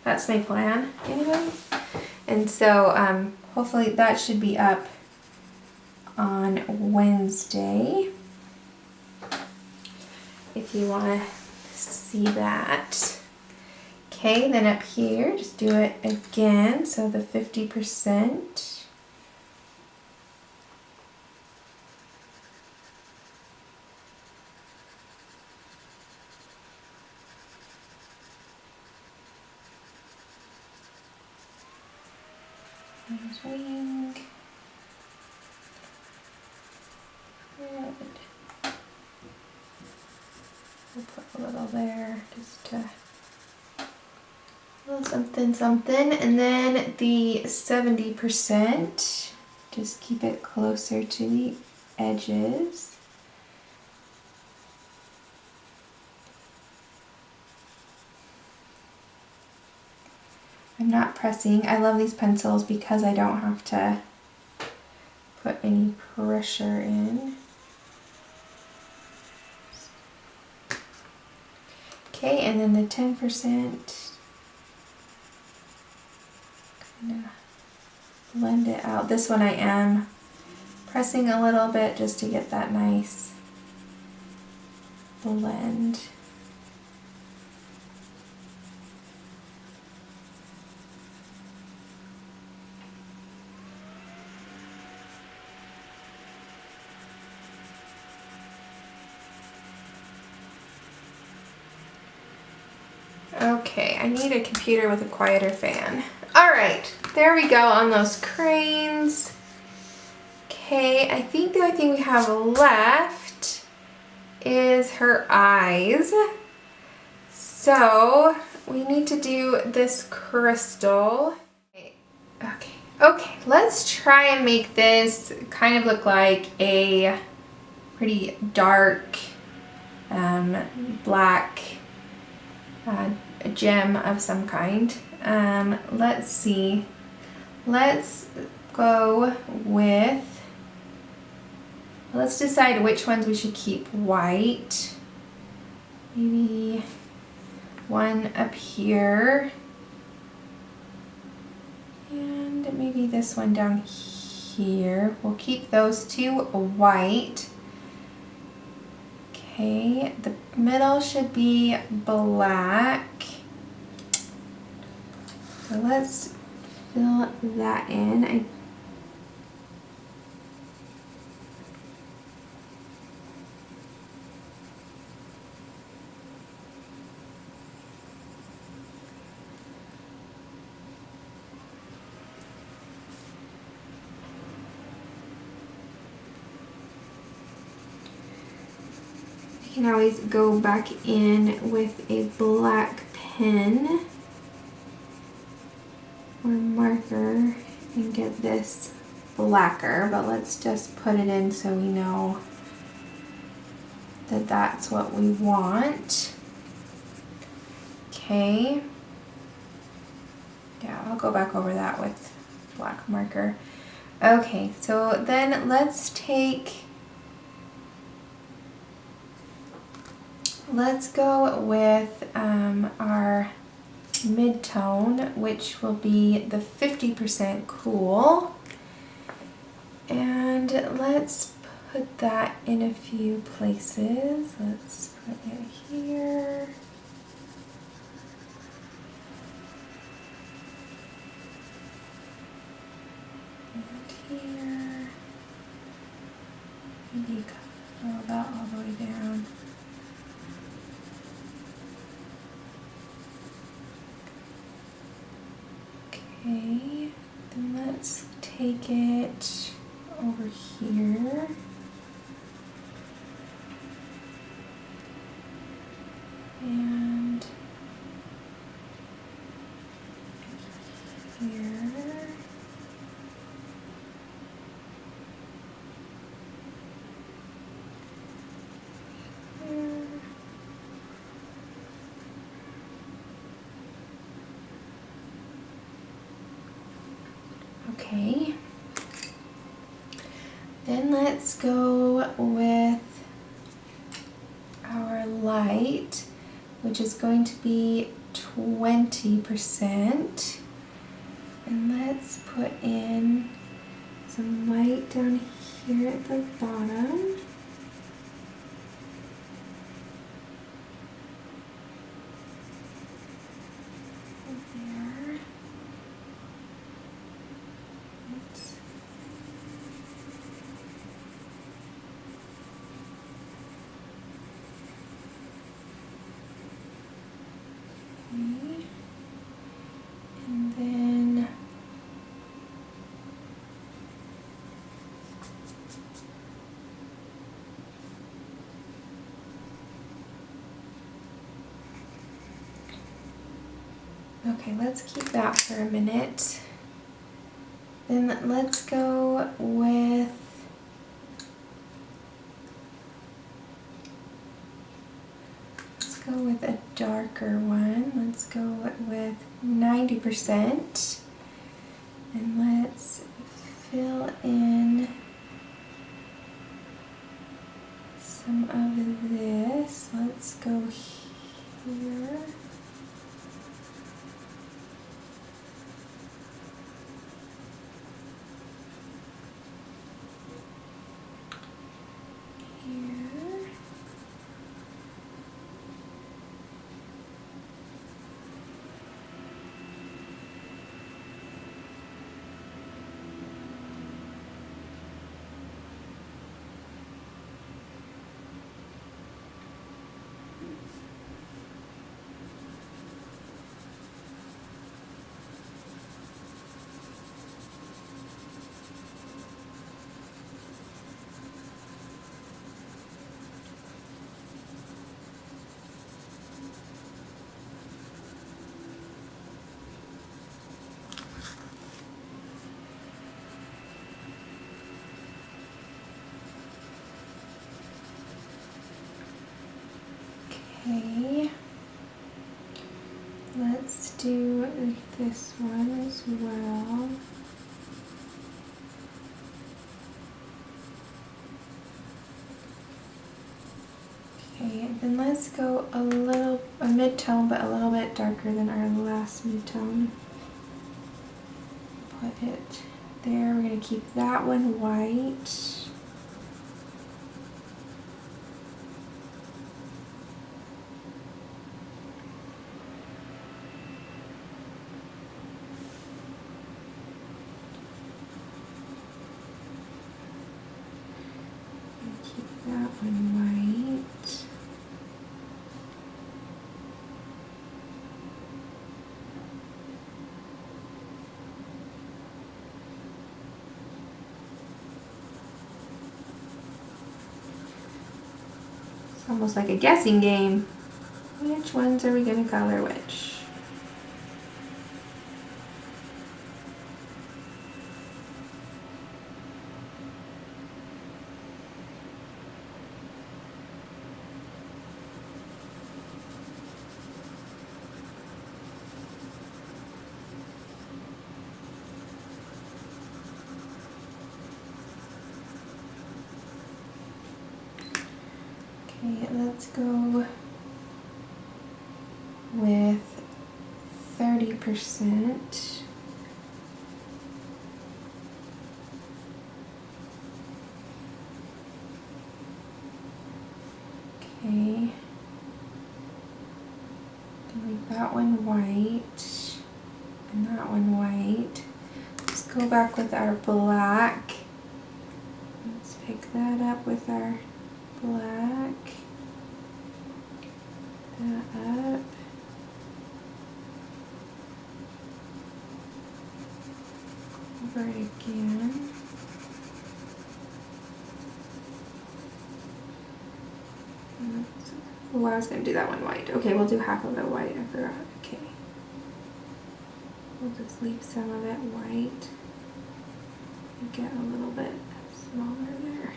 That's my plan anyway. And so hopefully that should be up on Wednesday, if you want to see that. Okay, then up here, just do it again, so the 50%. There's wing. We'll put a little there, just to a little something something, and then the 70%, just keep it closer to the edges. I'm not pressing. I love these pencils because I don't have to put any pressure in. Okay, and then the 10%, kind of blend it out. This one I am pressing a little bit just to get that nice blend. Okay, I need a computer with a quieter fan. Alright, there we go on those cranes. Okay, I think the only thing we have left is her eyes. So, we need to do this crystal. Okay, let's try and make this kind of look like a pretty dark black gem of some kind. Let's see. Let's go with, let's decide which ones we should keep white. Maybe one up here. And maybe this one down here. We'll keep those two white. Okay, the middle should be black. So let's fill that in. You can always go back in with a black pen or marker and get this blacker, but let's just put it in so we know that that's what we want. Okay. Yeah, I'll go back over that with black marker. Okay, so then let's go with our mid-tone, which will be the 50% cool. And let's put that in a few places. Let's put it here. And here. Maybe roll that all the way down. Okay, then let's take it over here. And here. Here. Okay, then let's go with our light, which is going to be 20%. And let's put in some light down here at the bottom. And then okay, let's keep that for a minute. Then let's go with a darker one. Let's go with 90%. And let's fill in some of this. Let's go here. let's do this one as well. Okay, then let's go a mid-tone, but a little bit darker than our last mid-tone. Put it there. We're going to keep that one white. Keep that one white. It's almost like a guessing game. Which ones are we going to color which? Okay, let's go with 30%. Okay. Leave that one white and that one white. Let's go back with our black. Let's pick that up with our black. That up. Over it again. Oh, I was going to do that one white. Okay, we'll do half of it white. I forgot. Okay. We'll just leave some of it white. Get a little bit smaller there.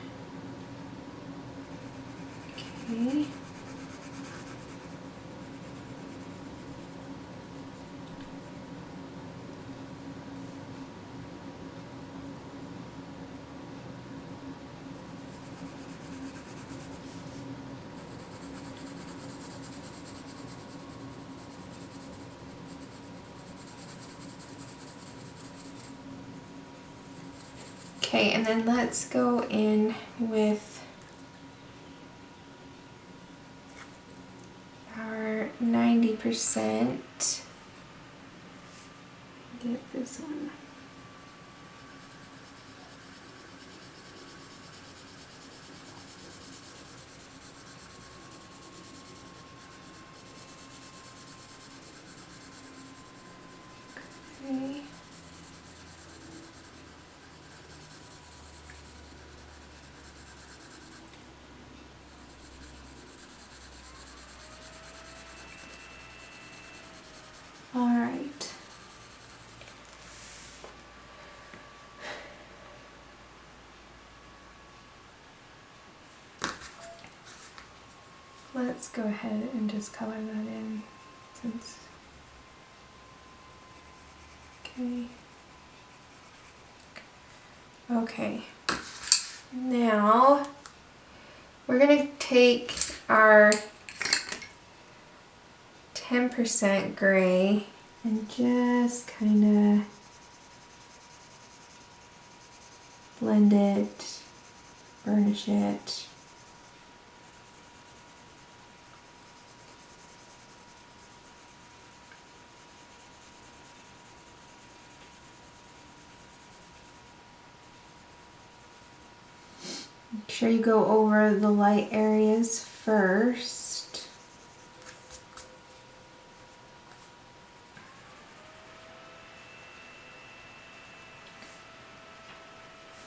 Okay. Okay, and then let's go in with our 90%. Get this one. Okay. All right. Let's go ahead and just color that in since, okay. Okay. Now we're going to take our 10% gray and just kind of blend it, burnish it. Make sure you go over the light areas first.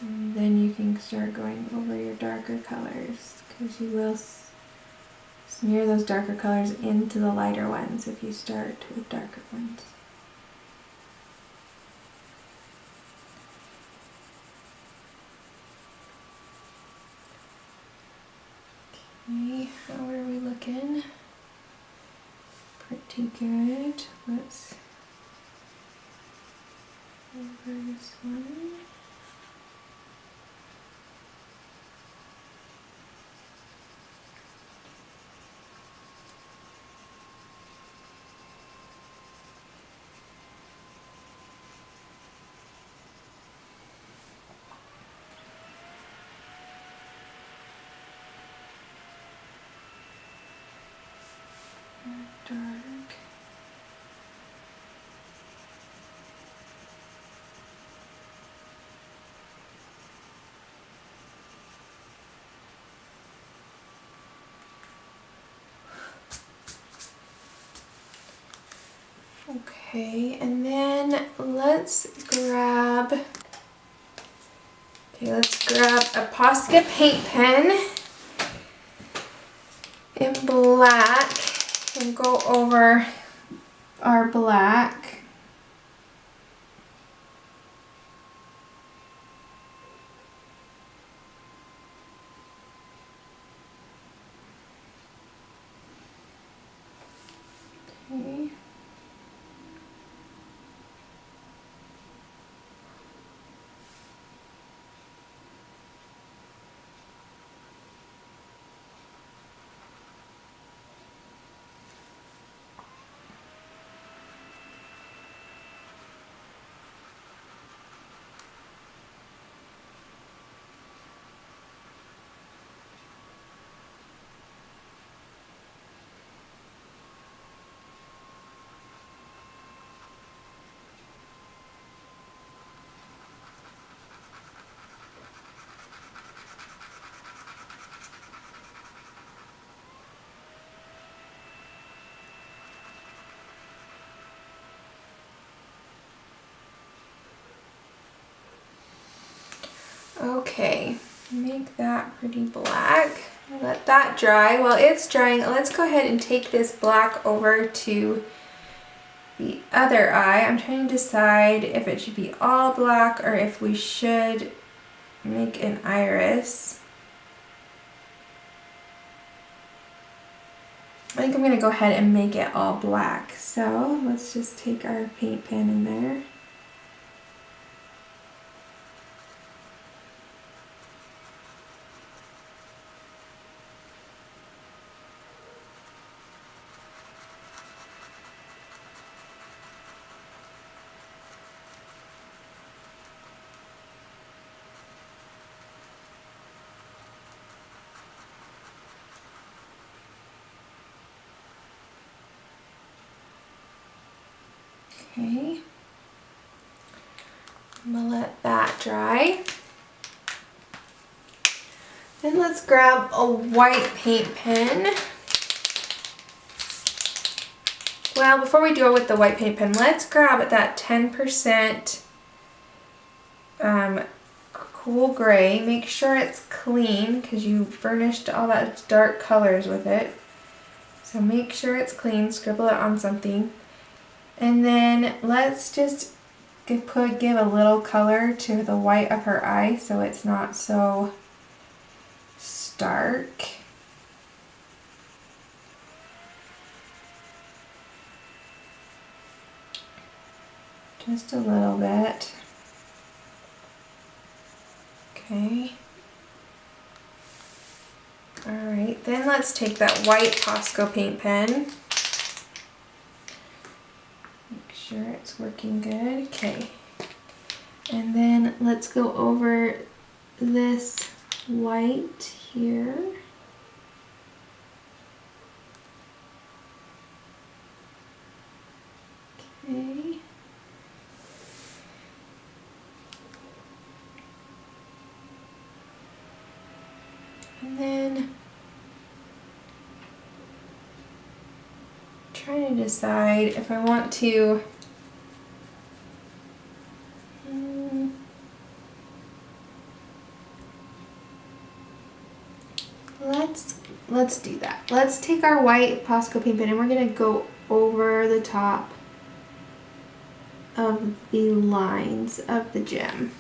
And then you can start going over your darker colors, because you will smear those darker colors into the lighter ones if you start with darker ones. Okay, how are we looking? Pretty pretty good. Let's over this one. Dark. Okay, and then let's grab a Posca paint pen in black and go over our black. Okay. Okay, make that pretty black. Let that dry. While it's drying, let's go ahead and take this black over to the other eye. I'm trying to decide if it should be all black or if we should make an iris. I think I'm going to go ahead and make it all black. So let's just take our paint pen in there. Okay, I'm gonna let that dry. Then let's grab a white paint pen. Well, before we do it with the white paint pen, let's grab that 10% cool gray. Make sure it's clean because you burnished all that dark colors with it. So make sure it's clean, scribble it on something. And then let's just give a little color to the white of her eye so it's not so stark. Just a little bit. Okay. Alright, then let's take that white Posca paint pen. Make sure it's working good. Okay. And then let's go over this white here. Okay. And then trying to decide if I want to let's do that. Let's take our white Posca paint pen and we're gonna go over the top of the lines of the gem.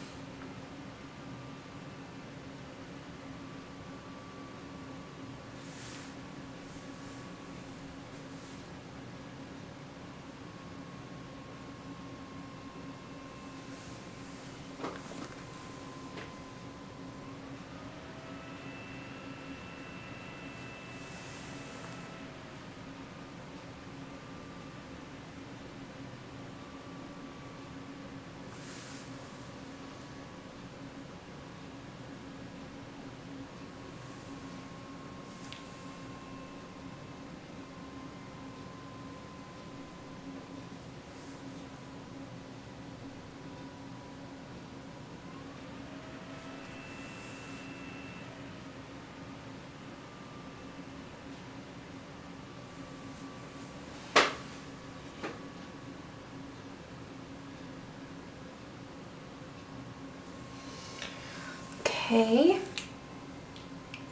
Okay.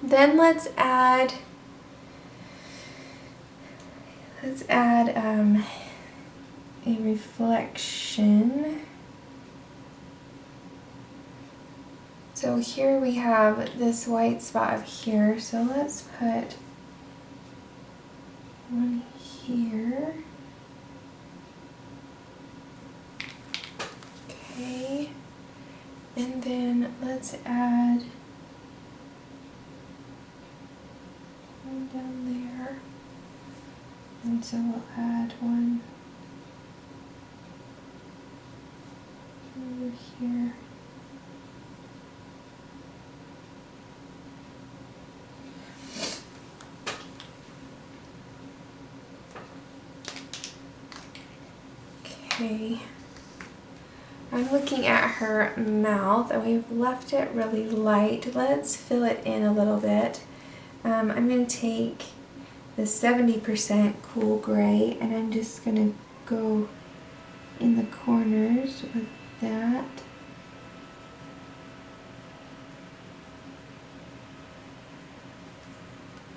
Then let's add a reflection. So here we have this white spot up here, so let's put one here. Okay, and then let's add one down there, and so we'll add one over here. Okay, I'm looking at her mouth and we've left it really light. Let's fill it in a little bit. I'm going to take the 70% cool gray and I'm just going to go in the corners with that.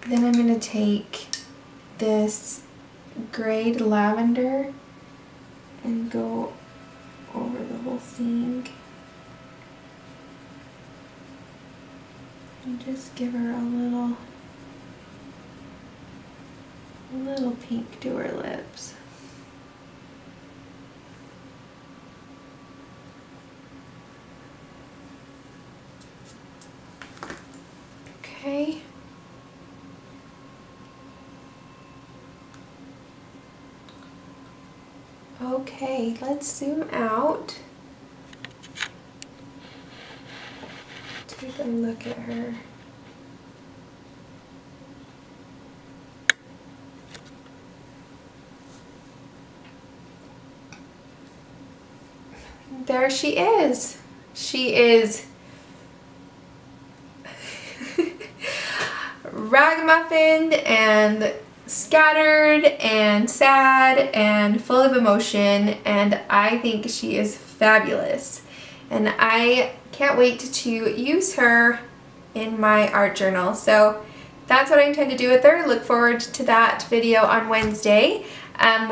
Then I'm going to take this grayed lavender and go over the whole thing and just give her a little pink to her lips. Okay. Okay, let's zoom out. Take a look at her. There she is. She is ragamuffin and scattered and sad and full of emotion, and I think she is fabulous. And I can't wait to use her in my art journal. So that's what I intend to do with her. Look forward to that video on Wednesday.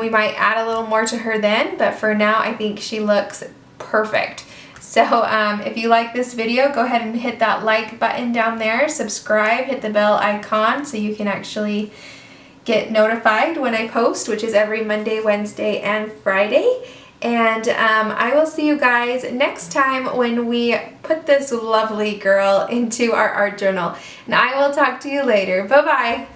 We might add a little more to her then, but for now I think she looks perfect. So if you like this video, go ahead and hit that like button down there, subscribe, hit the bell icon so you can actually get notified when I post, which is every Monday, Wednesday, and Friday. And I will see you guys next time when we put this lovely girl into our art journal. And I will talk to you later. Bye-bye.